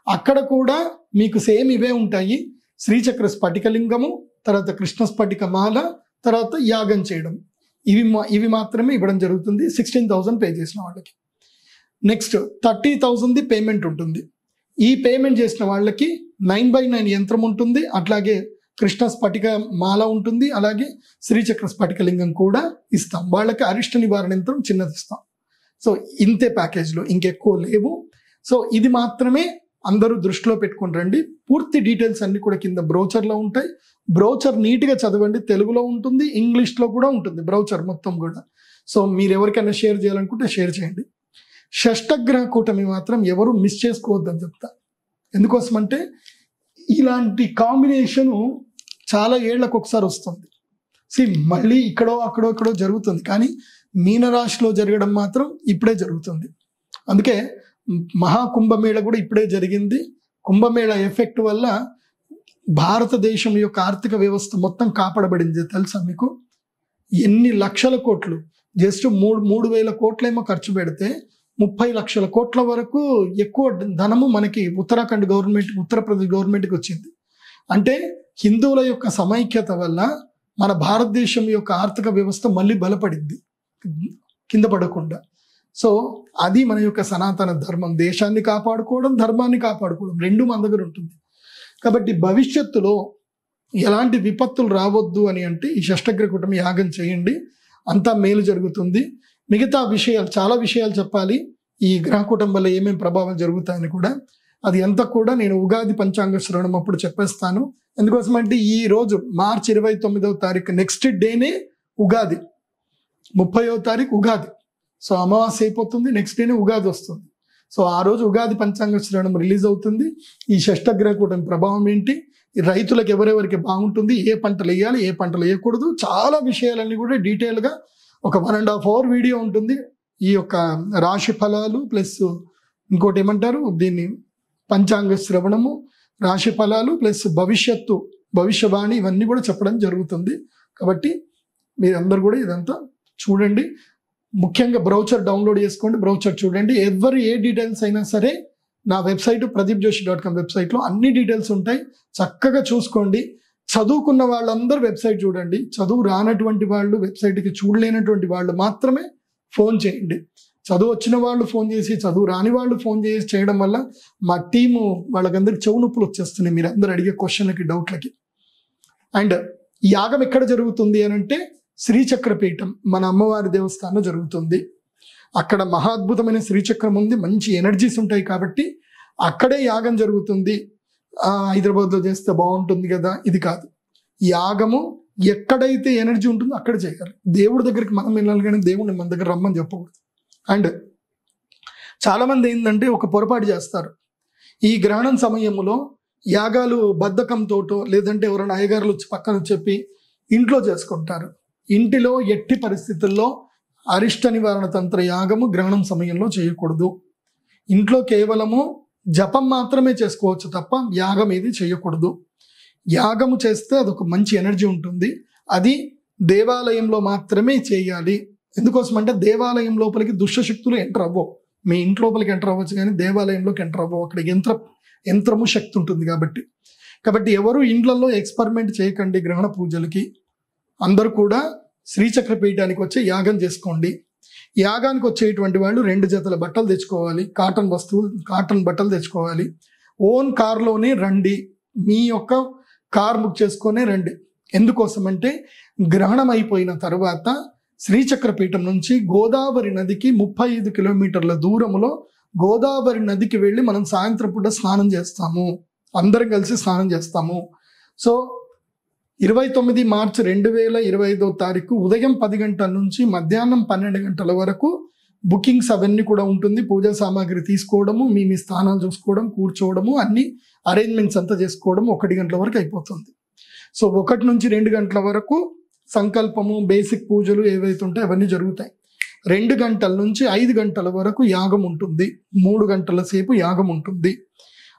అక్కడ కూడా మీకు సేమ్ ఇవే ఉంటాయి. శ్రీచక్ర స్ఫటికలింగము, తర్వాత కృష్ణ స్ఫటిక మాల, తర్వాత యాగం చేయడం, ఇవి మాత్రమే ఇవ్వడం జరుగుతుంది 16,000 పే చేసిన వాళ్ళకి. నెక్స్ట్ 30,000 పేమెంట్ ఉంటుంది. ఈ పేమెంట్ చేసిన వాళ్ళకి 9x9 యంత్రం ఉంటుంది, అట్లాగే కృష్ణ స్ఫటిక మాల ఉంటుంది, అలాగే శ్రీచక్ర స్ఫటికలింగం కూడా ఇస్తాం. వాళ్ళకి అరిష్ట నివారణ యంత్రం చిన్నది ఇస్తాం. సో ఇంతే ప్యాకేజ్లో, ఇంకెక్కువ లేవు. సో ఇది మాత్రమే అందరూ దృష్టిలో పెట్టుకుని రండి. పూర్తి డీటెయిల్స్ అన్ని కూడా కింద బ్రౌచర్లో ఉంటాయి. బ్రౌచర్ నీట్గా చదవండి, తెలుగులో ఉంటుంది, ఇంగ్లీష్లో కూడా ఉంటుంది బ్రౌచర్ మొత్తం కూడా. సో మీరు ఎవరికైనా షేర్ చేయాలనుకుంటే షేర్ చేయండి. షష్టగ్రహ కూటమి మాత్రం ఎవరు మిస్ చేసుకోవద్దని చెప్తా. ఎందుకోసమంటే ఇలాంటి కాంబినేషను చాలా ఏళ్లకు ఒకసారి వస్తుంది. మళ్ళీ అక్కడో జరుగుతుంది, కానీ మీనరాశిలో జరగడం మాత్రం ఇప్పుడే జరుగుతుంది. అందుకే మహాకుంభమేళ కూడా ఇప్పుడే జరిగింది. కుంభమేళ ఎఫెక్ట్ వల్ల భారతదేశం యొక్క ఆర్థిక వ్యవస్థ మొత్తం కాపాడబడింది. తెలుసా మీకు? ఎన్ని లక్షల కోట్లు, జస్ట్ 3,000 కోట్లేమో ఖర్చు పెడితే 30 లక్షల కోట్ల వరకు ఎక్కువ ధనము మనకి ఉత్తరాఖండ్ గవర్నమెంట్, ఉత్తరప్రదేశ్ గవర్నమెంట్కి వచ్చింది. అంటే హిందువుల యొక్క సమైక్యత వల్ల మన భారతదేశం యొక్క ఆర్థిక వ్యవస్థ మళ్ళీ బలపడింది కింద పడకుండా. సో అది మన యొక్క సనాతన ధర్మం. దేశాన్ని కాపాడుకోవడం, ధర్మాన్ని కాపాడుకోవడం 2 మన దగ్గర ఉంటుంది. కాబట్టి భవిష్యత్తులో ఎలాంటి విపత్తులు రావద్దు అని అంటే ఈ షష్టగ్రహ కూటమి యాగం చేయండి, అంతా మేలు జరుగుతుంది. మిగతా విషయాలు, చాలా విషయాలు చెప్పాలి ఈ గ్రహకూటం వల్ల ఏమేమి ప్రభావం జరుగుతాయని కూడా. అది అంతా కూడా నేను ఉగాది పంచాంగ శ్రవణం అప్పుడు చెప్పేస్తాను. ఎందుకోసమంటే ఈ రోజు మార్చి 29వ తారీఖు నెక్స్ట్ డేనే ఉగాది, 30వ తారీఖు ఉగాది. సో అమావాస్య అయిపోతుంది, నెక్స్ట్ డేనే ఉగాది వస్తుంది. సో ఆ రోజు ఉగాది పంచాంగ శ్రవణం రిలీజ్ అవుతుంది. ఈ షష్టగ్రహ కూటమి ప్రభావం ఏంటి, రైతులకు ఎవరెవరికి బాగుంటుంది, ఏ పంటలు వేయాలి, ఏ పంటలు వేయకూడదు, చాలా విషయాలన్నీ కూడా డీటెయిల్గా ఒక 1.5 hour వీడియో ఉంటుంది. ఈ యొక్క రాశి ఫలాలు ప్లస్ ఇంకోటి ఏమంటారు దీన్ని, పంచాంగ శ్రవణము, రాశి ఫలాలు ప్లస్ భవిష్యవాణి ఇవన్నీ కూడా చెప్పడం జరుగుతుంది. కాబట్టి మీరందరూ కూడా ఇదంతా చూడండి. ముఖ్యంగా బ్రౌచర్ డౌన్లోడ్ చేసుకోండి, బ్రౌచర్ చూడండి. ఎవరు ఏ డీటెయిల్స్ అయినా సరే నా వెబ్సైట్ pradeepjoshi.com వెబ్సైట్లో అన్ని డీటెయిల్స్ ఉంటాయి, చక్కగా చూసుకోండి. చదువుకున్న వాళ్ళందరూ వెబ్సైట్ చూడండి. చదువు రానటువంటి వాళ్ళు, వెబ్సైట్కి చూడలేనటువంటి వాళ్ళు మాత్రమే ఫోన్ చేయండి. చదువు వచ్చిన వాళ్ళు ఫోన్ చేసి, చదువు రాని వాళ్ళు ఫోన్ చేసి చేయడం వల్ల మా టీము వాళ్ళకందరికి చెవు నొప్పులు వచ్చేస్తున్నాయి మీరు అందరు అడిగే క్వశ్చన్లకి, డౌట్లకి. అండ్ యాగం ఎక్కడ జరుగుతుంది అని అంటే శ్రీచక్రపీఠం, మన అమ్మవారి దేవస్థానం జరుగుతుంది. అక్కడ మహాద్భుతమైన శ్రీచక్రం ఉంది, మంచి ఎనర్జీస్ ఉంటాయి కాబట్టి అక్కడే యాగం జరుగుతుంది. హైదరాబాద్లో చేస్తే బాగుంటుంది కదా, ఇది కాదు. యాగము ఎక్కడైతే ఎనర్జీ ఉంటుందో అక్కడ చేయాలి. దేవుడి దగ్గరికి మనం వెళ్ళాలి కానీ దేవుడిని మన దగ్గర రమ్మని చెప్పకూడదు. అండ్ చాలామంది ఏంటంటే ఒక పొరపాటు చేస్తారు. ఈ గ్రహణం సమయంలో యాగాలు బద్ధకంతోటో లేదంటే ఎవరైనా అయ్యగారులు వచ్చి పక్కన చెప్పి ఇంట్లో చేసుకుంటారు. ఇంటిలో ఎట్టి పరిస్థితుల్లో అరిష్ట నివారణ తంత్ర యాగము గ్రహణం సమయంలో చేయకూడదు. ఇంట్లో కేవలము జపం మాత్రమే చేసుకోవచ్చు తప్ప యాగం ఏది చేయకూడదు. యాగము చేస్తే అదొక మంచి ఎనర్జీ ఉంటుంది, అది దేవాలయంలో మాత్రమే చేయాలి. ఎందుకోసం అంటే దేవాలయం లోపలికి దుష్టశక్తులు ఎంటర్ అవ్వవు. మీ ఇంటి లోపలికి ఎంటర్ అవ్వచ్చు కానీ దేవాలయంలోకి ఎంటర్ అవ్వవు, అక్కడ యంత్రము శక్తి ఉంటుంది కాబట్టి ఎవరు ఇండ్లలో ఎక్స్పెరిమెంట్ చేయకండి. గ్రహణ పూజలకి అందరూ కూడా శ్రీచక్రపీఠానికి వచ్చి యాగం చేసుకోండి. యాగానికి వచ్చేటువంటి వాళ్ళు 2 జతల బట్టలు తెచ్చుకోవాలి, కాటన్ బట్టలు తెచ్చుకోవాలి. ఓన్ కార్లోనే రండి, మీ యొక్క కార్ బుక్ చేసుకొని రండి. ఎందుకోసం అంటే గ్రహణం అయిపోయిన తర్వాత శ్రీచక్రపీఠం నుంచి గోదావరి నదికి 35 కిలోమీటర్ల దూరంలో గోదావరి నదికి వెళ్ళి మనం సాయంత్రం పూట స్నానం చేస్తాము, అందరం కలిసి స్నానం చేస్తాము. సో 29 మార్చి 2025 ఉదయం 10 గంటల నుంచి మధ్యాహ్నం 12 గంటల వరకు బుకింగ్స్ అవన్నీ కూడా ఉంటుంది. పూజా సామాగ్రి తీసుకోవడము, మీ స్థానాలు చూసుకోవడం, కూర్చోవడము, అన్ని అరేంజ్మెంట్స్ అంతా చేసుకోవడం 1 గంటల వరకు అయిపోతుంది. సో 1 నుంచి 2 గంటల వరకు సంకల్పము, బేసిక్ పూజలు ఏవైతే ఉంటాయో అవన్నీ జరుగుతాయి. 2 గంటల నుంచి 5 గంటల వరకు యాగం ఉంటుంది, 3 గంటల సేపు యాగం ఉంటుంది.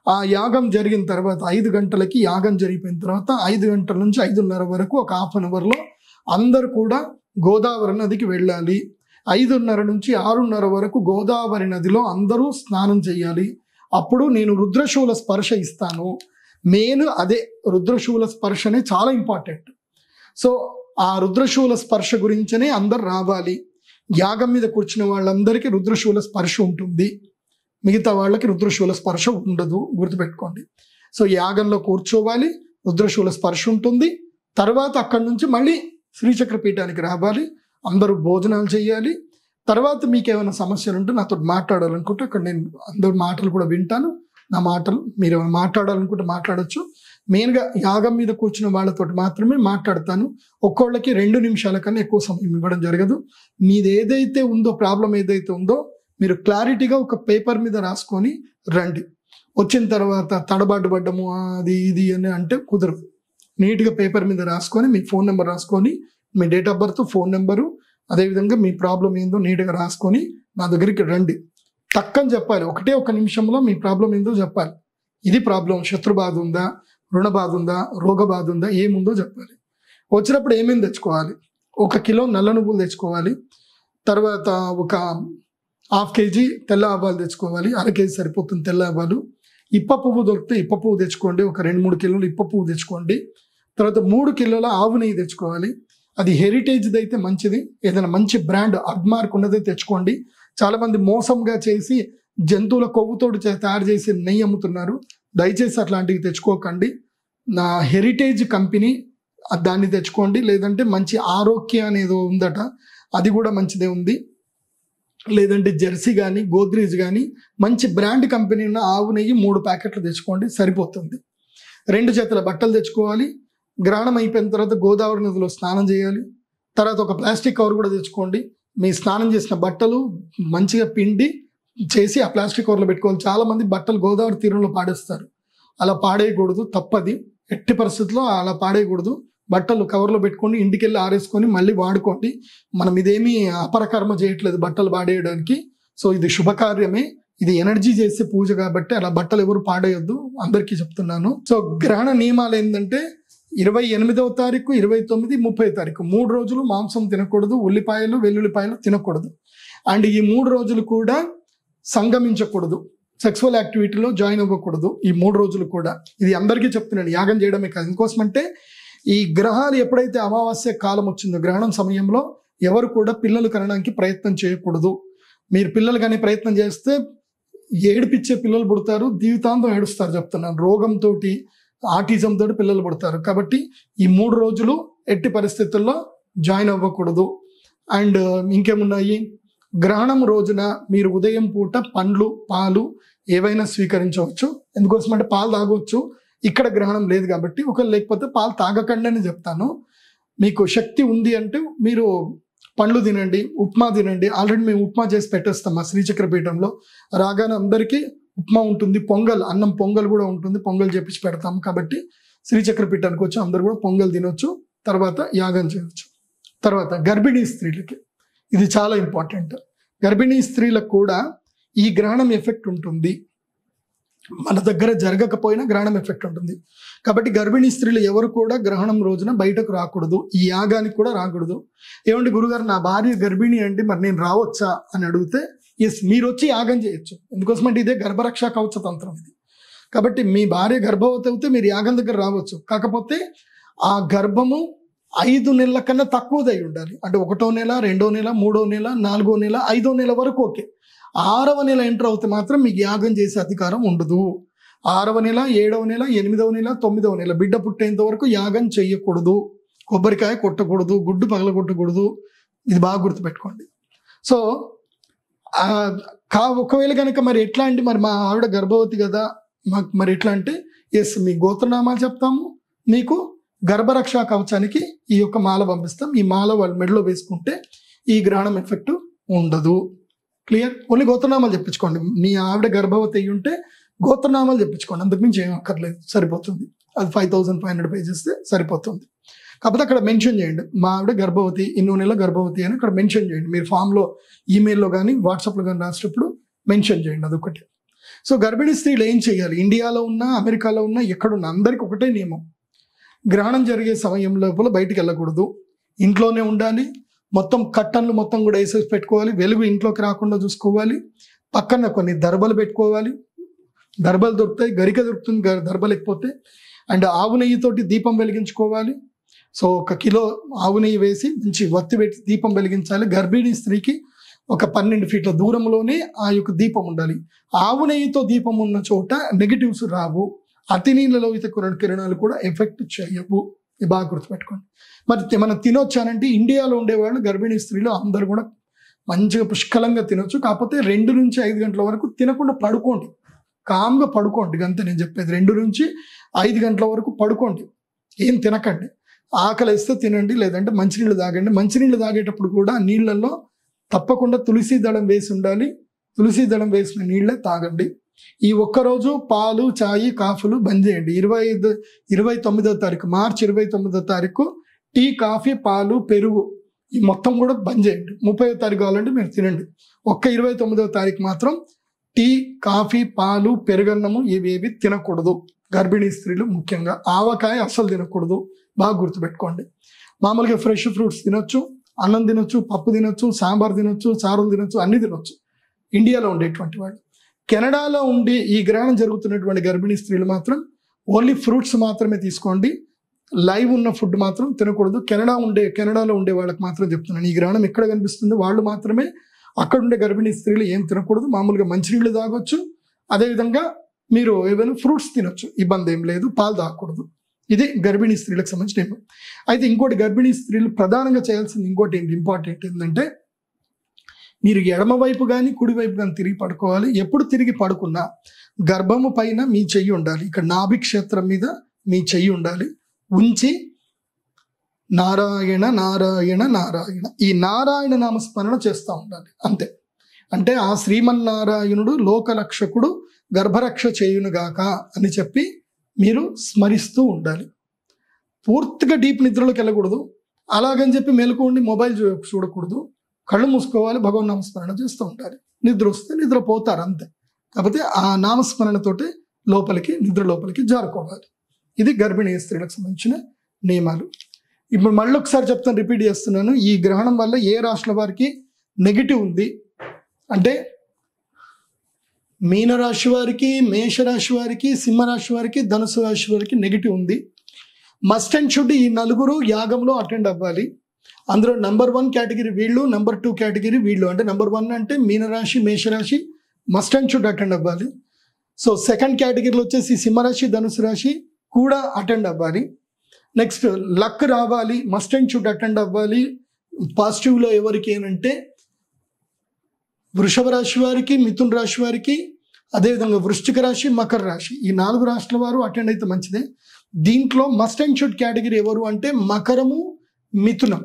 ఆ యాగం జరిగిన తర్వాత 5 గంటలకి యాగం జరిగిపోయిన తర్వాత 5 గంటల నుంచి 5:30 వరకు ఒక హాఫ్ అన్ అవర్లో అందరు కూడా గోదావరి నదికి వెళ్ళాలి. 5:30 నుంచి 6:30 వరకు గోదావరి నదిలో అందరూ స్నానం చేయాలి. అప్పుడు నేను రుద్రశూల స్పర్శ ఇస్తాను. మెయిన్ అదే రుద్రశూల స్పర్శనే చాలా ఇంపార్టెంట్. సో ఆ రుద్రశూల స్పర్శ గురించనే అందరు రావాలి. యాగం మీద కూర్చున్న వాళ్ళందరికీ రుద్రశూల స్పర్శ ఉంటుంది, మిగతా వాళ్ళకి రుద్రశూల స్పర్శ ఉండదు, గుర్తుపెట్టుకోండి. సో యాగంలో కూర్చోవాలి, రుద్రశూల స్పర్శ ఉంటుంది. తర్వాత అక్కడి నుంచి మళ్ళీ శ్రీచక్రపీఠానికి రావాలి, అందరూ భోజనాలు చేయాలి. తర్వాత మీకు ఏమైనా సమస్యలు ఉంటే నాతో మాట్లాడాలనుకుంటే అక్కడ నేను అందరి మాటలు కూడా వింటాను. నా మాటలు మీరు ఏమైనా మాట్లాడాలనుకుంటే మాట్లాడచ్చు. మెయిన్గా యాగం మీద కూర్చున్న వాళ్ళతో మాత్రమే మాట్లాడతాను. ఒక్కోళ్ళకి 2 నిమిషాల కన్నా ఎక్కువ సమయం ఇవ్వడం జరగదు. మీది ఏదైతే ఉందో, ప్రాబ్లం ఏదైతే ఉందో మీరు క్లారిటీగా ఒక పేపర్ మీద రాసుకొని రండి. వచ్చిన తర్వాత తడబాటు పడ్డము అది ఇది అని అంటే కుదరదు. నీట్గా పేపర్ మీద రాసుకొని మీ ఫోన్ నెంబర్ రాసుకొని, మీ date of birth, phone number, అదేవిధంగా మీ ప్రాబ్లం ఏందో నీట్గా రాసుకొని నా దగ్గరికి రండి. టక్కని చెప్పాలి, 1 నిమిషంలో మీ ప్రాబ్లం ఏందో చెప్పాలి. ఇది ప్రాబ్లం, శత్రు బాధ ఉందా, రుణ బాధ ఉందా, రోగ బాధ ఉందా, ఏముందో చెప్పాలి. వచ్చినప్పుడు ఏమేమి తెచ్చుకోవాలి? 1 కిలో నల్ల నువ్వులు తెచ్చుకోవాలి. తర్వాత ఒక 1/2 కేజీ తెల్ల ఆవాలు తెచ్చుకోవాలి. 1/2 కేజీ సరిపోతుంది తెల్ల ఆవాలు. ఇప్ప పువ్వు దొరికితే ఇప్ప పువ్వు తెచ్చుకోండి, ఒక 2-3 కిలోలు ఇప్ప పువ్వు తెచ్చుకోండి. తర్వాత 3 కిలోల ఆవు నెయ్యి తెచ్చుకోవాలి. అది హెరిటేజ్ది అయితే మంచిది, ఏదైనా మంచి బ్రాండ్ అగ్మార్క్ ఉన్నదే తెచ్చుకోండి. చాలామంది మోసంగా చేసి జంతువుల కొవ్వుతోటి తయారు చేసి నెయ్యి అమ్ముతున్నారు. దయచేసి అట్లాంటివి తెచ్చుకోకండి. నా హెరిటేజ్ కంపెనీ దాన్ని తెచ్చుకోండి. లేదంటే మంచి ఆరోగ్య అనేది ఉందట, అది కూడా మంచిదే ఉంది. లేదంటే జెర్సీ కానీ, గోద్రేజ్ కానీ మంచి బ్రాండ్ కంపెనీ ఉన్న ఆవు నెయ్యి 3 ప్యాకెట్లు తెచ్చుకోండి, సరిపోతుంది. 2 జతల బట్టలు తెచ్చుకోవాలి. గ్రహణం అయిపోయిన తర్వాత గోదావరి నదిలో స్నానం చేయాలి. తర్వాత ఒక ప్లాస్టిక్ కవర్ కూడా తెచ్చుకోండి. మీ స్నానం చేసిన బట్టలు మంచిగా పిండి చేసి ఆ ప్లాస్టిక్ కవర్లో పెట్టుకోవాలి. చాలామంది బట్టలు గోదావరి తీరంలో పాడేస్తారు, అలా పాడేయకూడదు, తప్పది. ఎట్టి పరిస్థితుల్లో అలా పాడేయకూడదు. బట్టలు కవర్లో పెట్టుకొని ఇంటికి వెళ్ళి ఆరేసుకొని మళ్ళీ వాడుకోండి. మనం ఇదేమీ అపరకర్మ చేయట్లేదు బట్టలు పాడేయడానికి. సో ఇది శుభకార్యమే. ఇది ఎనర్జీ చేసే పూజ కాబట్టి అలా బట్టలు ఎవరు పాడేయొద్దు, అందరికీ చెప్తున్నాను. సో గ్రహణ నియమాలు ఏంటంటే 28వ తారీఖు, 29, 30 తారీఖు 3 రోజులు మాంసం తినకూడదు, ఉల్లిపాయలు వెల్లుల్లిపాయలు తినకూడదు. అండ్ ఈ 3 రోజులు కూడా సంగమించకూడదు, సెక్సువల్ యాక్టివిటీలో జాయిన్ అవ్వకూడదు ఈ 3 రోజులు కూడా. ఇది అందరికీ చెప్తున్నాను, యాగం చేయడమే కాదు. ఇంకోసమంటే ఈ గ్రహాలు ఎప్పుడైతే అమావాస్య కాలం వచ్చిందో గ్రహణం సమయంలో ఎవరు కూడా పిల్లలు కనడానికి ప్రయత్నం చేయకూడదు. మీరు పిల్లలు కానీ ప్రయత్నం చేస్తే ఏడిపించే పిల్లలు పుడతారు, జీవితాంతం ఏడుస్తారు చెప్తున్నాను. రోగంతో, ఆటిజం తోటి పిల్లలు పుడతారు. కాబట్టి ఈ 3 రోజులు ఎట్టి పరిస్థితుల్లో జాయిన్ అవ్వకూడదు. అండ్ ఇంకేమున్నాయి, గ్రహణం రోజున మీరు ఉదయం పూట పండ్లు, పాలు ఏవైనా స్వీకరించవచ్చు. ఎందుకోసం అంటే పాలు తాగవచ్చు, ఇక్కడ గ్రహణం లేదు కాబట్టి. ఒకవేళ లేకపోతే పాలు తాగకండి అని చెప్తాను. మీకు శక్తి ఉంది అంటే మీరు పండ్లు తినండి, ఉప్మా తినండి. ఆల్రెడీ మేము ఉప్మా చేసి పెట్టేస్తాం మా శ్రీచక్ర పీఠంలో. రాగానే అందరికీ ఉప్మా ఉంటుంది, పొంగల్, అన్నం పొంగల్ కూడా ఉంటుంది, పొంగల్ చేపించి పెడతాము. కాబట్టి శ్రీచక్ర పీఠానికి వచ్చి అందరు కూడా పొంగల్ తినొచ్చు, తర్వాత యాగం చేయవచ్చు. తర్వాత గర్భిణీ స్త్రీలకి ఇది చాలా ఇంపార్టెంట్. గర్భిణీ స్త్రీలకు కూడా ఈ గ్రహణం ఎఫెక్ట్ ఉంటుంది, మన దగ్గర జరగకపోయినా గ్రహణం ఎఫెక్ట్ ఉంటుంది. కాబట్టి గర్భిణీ స్త్రీలు ఎవరు కూడా గ్రహణం రోజున బయటకు రాకూడదు, ఈ యాగానికి కూడా రాకూడదు. ఏమండి గురుగారు నా భార్య గర్భిణి అండి, మరి నేను రావచ్చా అని అడిగితే ఎస్, మీరు వచ్చి యాగం చేయొచ్చు. ఎందుకోసమంటే ఇదే గర్భరక్ష కవచ తంత్రం ఇది. కాబట్టి మీ భార్య గర్భవతి అయితే మీరు యాగం దగ్గర రావచ్చు. కాకపోతే ఆ గర్భము 5 నెలల కన్నా తక్కువదై ఉండాలి. అంటే 1వ నెల, 2వ నెల, 3వ నెల, 4వ నెల, 5వ నెల వరకు ఓకే. 6వ నెల ఎంటర్ అవుతే మాత్రం మీకు యాగం చేసే అధికారం ఉండదు. 6వ నెల, 7వ నెల, 8వ నెల, 9వ నెల బిడ్డ పుట్టేంత వరకు యాగం చేయకూడదు, కొబ్బరికాయ కొట్టకూడదు, గుడ్డు పగలగొట్టకూడదు. ఇది బాగా గుర్తుపెట్టుకోండి. సో ఒకవేళ కనుక మరి ఎట్లా అంటే, మరి మా ఆవిడ గర్భవతి కదా, మాకు మరి ఎట్లా అంటే ఎస్, మీ గోత్రనామాలు చెప్తాము, మీకు గర్భరక్షా కవచానికి ఈ యొక్క మాల పంపిస్తాం. ఈ మాల వాళ్ళ మెడలో వేసుకుంటే ఈ గ్రహణం ఎఫెక్ట్ ఉండదు. క్లియర్? ఓన్లీ గోత్రనామాలు చెప్పించుకోండి. మీ ఆవిడ గర్భవతి అయ్యి ఉంటే గోత్రనామాలు చెప్పించుకోండి, అంతకుమించి ఏం అక్కర్లేదు, సరిపోతుంది. అది 5500 పే చేస్తే సరిపోతుంది. కాకపోతే అక్కడ మెన్షన్ చేయండి, మా ఆవిడ గర్భవతి, ఇన్నో నెల గర్భవతి అని అక్కడ మెన్షన్ చేయండి. మీరు ఫామ్లో, ఈమెయిల్లో కానీ వాట్సాప్లో కానీ రాసేటప్పుడు మెన్షన్ చేయండి, అదొకటి. సో గర్భిణీ స్త్రీలు ఏం చేయాలి? ఇండియాలో ఉన్నా, అమెరికాలో ఉన్నా, ఎక్కడున్నా అందరికీ ఒకటే నియమం. గ్రహణం జరిగే సమయం లోపల బయటికి వెళ్ళకూడదు, ఇంట్లోనే ఉండాలి. మొత్తం కట్టన్లు మొత్తం కూడా వేసేసి పెట్టుకోవాలి, వెలుగు ఇంట్లోకి రాకుండా చూసుకోవాలి. పక్కన కొన్ని దర్బలు పెట్టుకోవాలి, దర్బలు దొరుకుతాయి, గరిక దొరుకుతుంది దర్బ లేకపోతే. అండ్ ఆవు నెయ్యితోటి దీపం వెలిగించుకోవాలి. సో 1 కిలో ఆవు నెయ్యి వేసి మంచి వత్తి పెట్టి దీపం వెలిగించాలి. గర్భిణీ స్త్రీకి ఒక 12 ఫీట్ల దూరంలోనే ఆ యొక్క దీపం ఉండాలి. ఆవు నెయ్యితో దీపం ఉన్న చోట నెగిటివ్స్ రావు, అతి నీళ్ళలోహిత కిరణాలు కూడా ఎఫెక్ట్ చేయవు. ఇది బాగా గుర్తుపెట్టుకోండి. మరి మనం తినొచ్చానంటే ఇండియాలో ఉండేవాళ్ళు గర్భిణీ స్త్రీలు అందరూ కూడా మంచిగా పుష్కలంగా తినొచ్చు. కాకపోతే 2 నుంచి 5 గంటల వరకు తినకుండా పడుకోండి, కామ్గా పడుకోండి. అంతే నేను చెప్పేది. 2 నుంచి 5 గంటల వరకు పడుకోండి, ఏం తినకండి. ఆకలి వేస్తే తినండి, లేదంటే మంచినీళ్ళు తాగండి. మంచినీళ్ళు తాగేటప్పుడు కూడా నీళ్ళల్లో తప్పకుండా తులసి దళం వేసి ఉండాలి, తులసి దళం వేసిన నీళ్ళే తాగండి. ఈ ఒక్కరోజు పాలు, చాయ్, కాఫీలు బంద్ చేయండి. 29వ తారీఖు, మార్చి 29వ తారీఖు టీ, కాఫీ, పాలు, పెరుగు ఈ మొత్తం కూడా బంద్ చేయండి. 30వ తారీఖు కావాలంటే మీరు తినండి. 29వ తారీఖు మాత్రం టీ, కాఫీ, పాలు, పెరుగన్నము ఇవేవి తినకూడదు. గర్భిణీ స్త్రీలు ముఖ్యంగా ఆవకాయ అస్సలు తినకూడదు, బాగా గుర్తుపెట్టుకోండి. మామూలుగా ఫ్రెష్ ఫ్రూట్స్ తినొచ్చు, అన్నం తినొచ్చు, పప్పు తినొచ్చు, సాంబార్ తినొచ్చు, చారులు తినొచ్చు, అన్ని తినొచ్చు ఇండియాలో ఉండేటువంటి వాళ్ళు. కెనడాలో ఉండి ఈ గ్రహణం జరుగుతున్నటువంటి గర్భిణీ స్త్రీలు మాత్రం ఓన్లీ ఫ్రూట్స్ మాత్రమే తీసుకోండి, లైవ్ ఉన్న ఫుడ్ మాత్రం తినకూడదు. కెనడాలో ఉండే వాళ్ళకి మాత్రం చెప్తున్నాను, ఈ గ్రహణం ఎక్కడ కనిపిస్తుంది వాళ్ళు మాత్రమే అక్కడ ఉండే గర్భిణీ స్త్రీలు ఏం తినకూడదు. మామూలుగా మంచినీళ్ళు తాగొచ్చు, అదేవిధంగా మీరు ఏమైనా ఫ్రూట్స్ తినొచ్చు, ఇబ్బంది ఏం లేదు. పాలు తాగకూడదు. ఇది గర్భిణీ స్త్రీలకు సంబంధించిన నియమం. అయితే ఇంకోటి, గర్భిణీ స్త్రీలు ప్రధానంగా చేయాల్సింది ఇంకోటి ఇంపార్టెంట్ ఏంటంటే, మీరు ఎడమవైపు కానీ కుడివైపు కానీ తిరిగి పడుకోవాలి. ఎప్పుడు తిరిగి పడుకున్నా గర్భము పైన మీ చెయ్యి ఉండాలి, ఇక్కడ నాభి క్షేత్రం మీద మీ చెయ్యి ఉండాలి. ఉంచి నారాయణ నారాయణ నారాయణ, ఈ నారాయణ నామస్మరణ చేస్తూ ఉండాలి అంతే. అంటే ఆ శ్రీమన్నారాయణుడు లోకరక్షకుడు గర్భరక్ష చేయునుగాక అని చెప్పి మీరు స్మరిస్తూ ఉండాలి. పూర్తిగా డీప్ నిద్రలోకి వెళ్ళకూడదు. అలాగని చెప్పి మెలకు ఉండి మొబైల్ చూడకూడదు. కళ్ళు మూసుకోవాలి, భగవన్ నామస్మరణ చేస్తూ ఉండాలి. నిద్ర వస్తే నిద్రపోతారు అంతే. కాకపోతే ఆ నామస్మరణతోటి నిద్ర లోపలికి జారుకోవాలి. ఇది గర్భిణీ స్త్రీలకు సంబంధించిన నియమాలు. ఇప్పుడు మళ్ళీ ఒకసారి చెప్తాను, రిపీట్ చేస్తున్నాను. ఈ గ్రహణం వల్ల ఏ రాశుల వారికి నెగిటివ్ ఉంది అంటే మీనరాశి వారికి, మేషరాశి వారికి, సింహరాశి వారికి, ధనుసు రాశి వారికి నెగిటివ్ ఉంది. మస్ట్ అండ్ షుడ్ ఈ నలుగురు యాగంలో అటెండ్ అవ్వాలి. అందులో నెంబర్ 1 కేటగిరీ వీళ్ళు, నెంబర్ 2 కేటగిరీ వీళ్ళు. అంటే నెంబర్ 1 అంటే మీనరాశి, మేషరాశి మస్ట్ అండ్ షుడ్ అటెండ్ అవ్వాలి. సో సెకండ్ కేటగిరీలో వచ్చేసి సింహరాశి, ధనుసు రాశి కూడా అటెండ్ అవ్వాలి. నెక్స్ట్ లక్ రావాలి, మస్ట్ అండ్ షుడ్ అటెండ్ అవ్వాలి. పాజిటివ్లో ఎవరికి అంటే వృషభ రాశి వారికి, మిథున రాశి వారికి, అదేవిధంగా వృశ్చిక రాశి, మకర రాశి ఈ 4 రాశుల వారు అటెండ్ అయితే మంచిదే. దీంట్లో మస్ట్ అండ్ షుడ్ కేటగిరీ ఎవరు అంటే మకరము, మిథునం.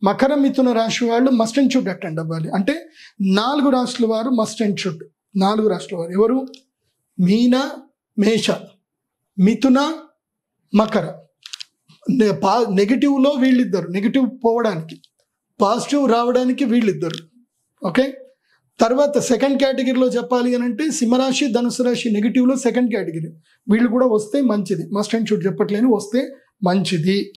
మకర మిథున రాశి వాళ్ళు మస్ట్ అండ్ షుడ్ అటెండ్ అవ్వాలి. అంటే 4 రాశుల వారు మస్ట్ అండ్ షుడ్. 4 రాశుల వారు ఎవరు? మీన, మేష, మిథున, మకర. నెగిటివ్లో వీళ్ళిద్దరు, నెగిటివ్ పోవడానికి, పాజిటివ్ రావడానికి వీళ్ళిద్దరు. ఓకే. తర్వాత సెకండ్ కేటగిరీలో చెప్పాలి అని అంటే సింహరాశి, ధనుసు రాశి నెగిటివ్లో సెకండ్ కేటగిరీ వీళ్ళు కూడా వస్తే మంచిది. మస్ట్ అండ్ షుడ్ చెప్పట్లేని వస్తే మంచిది.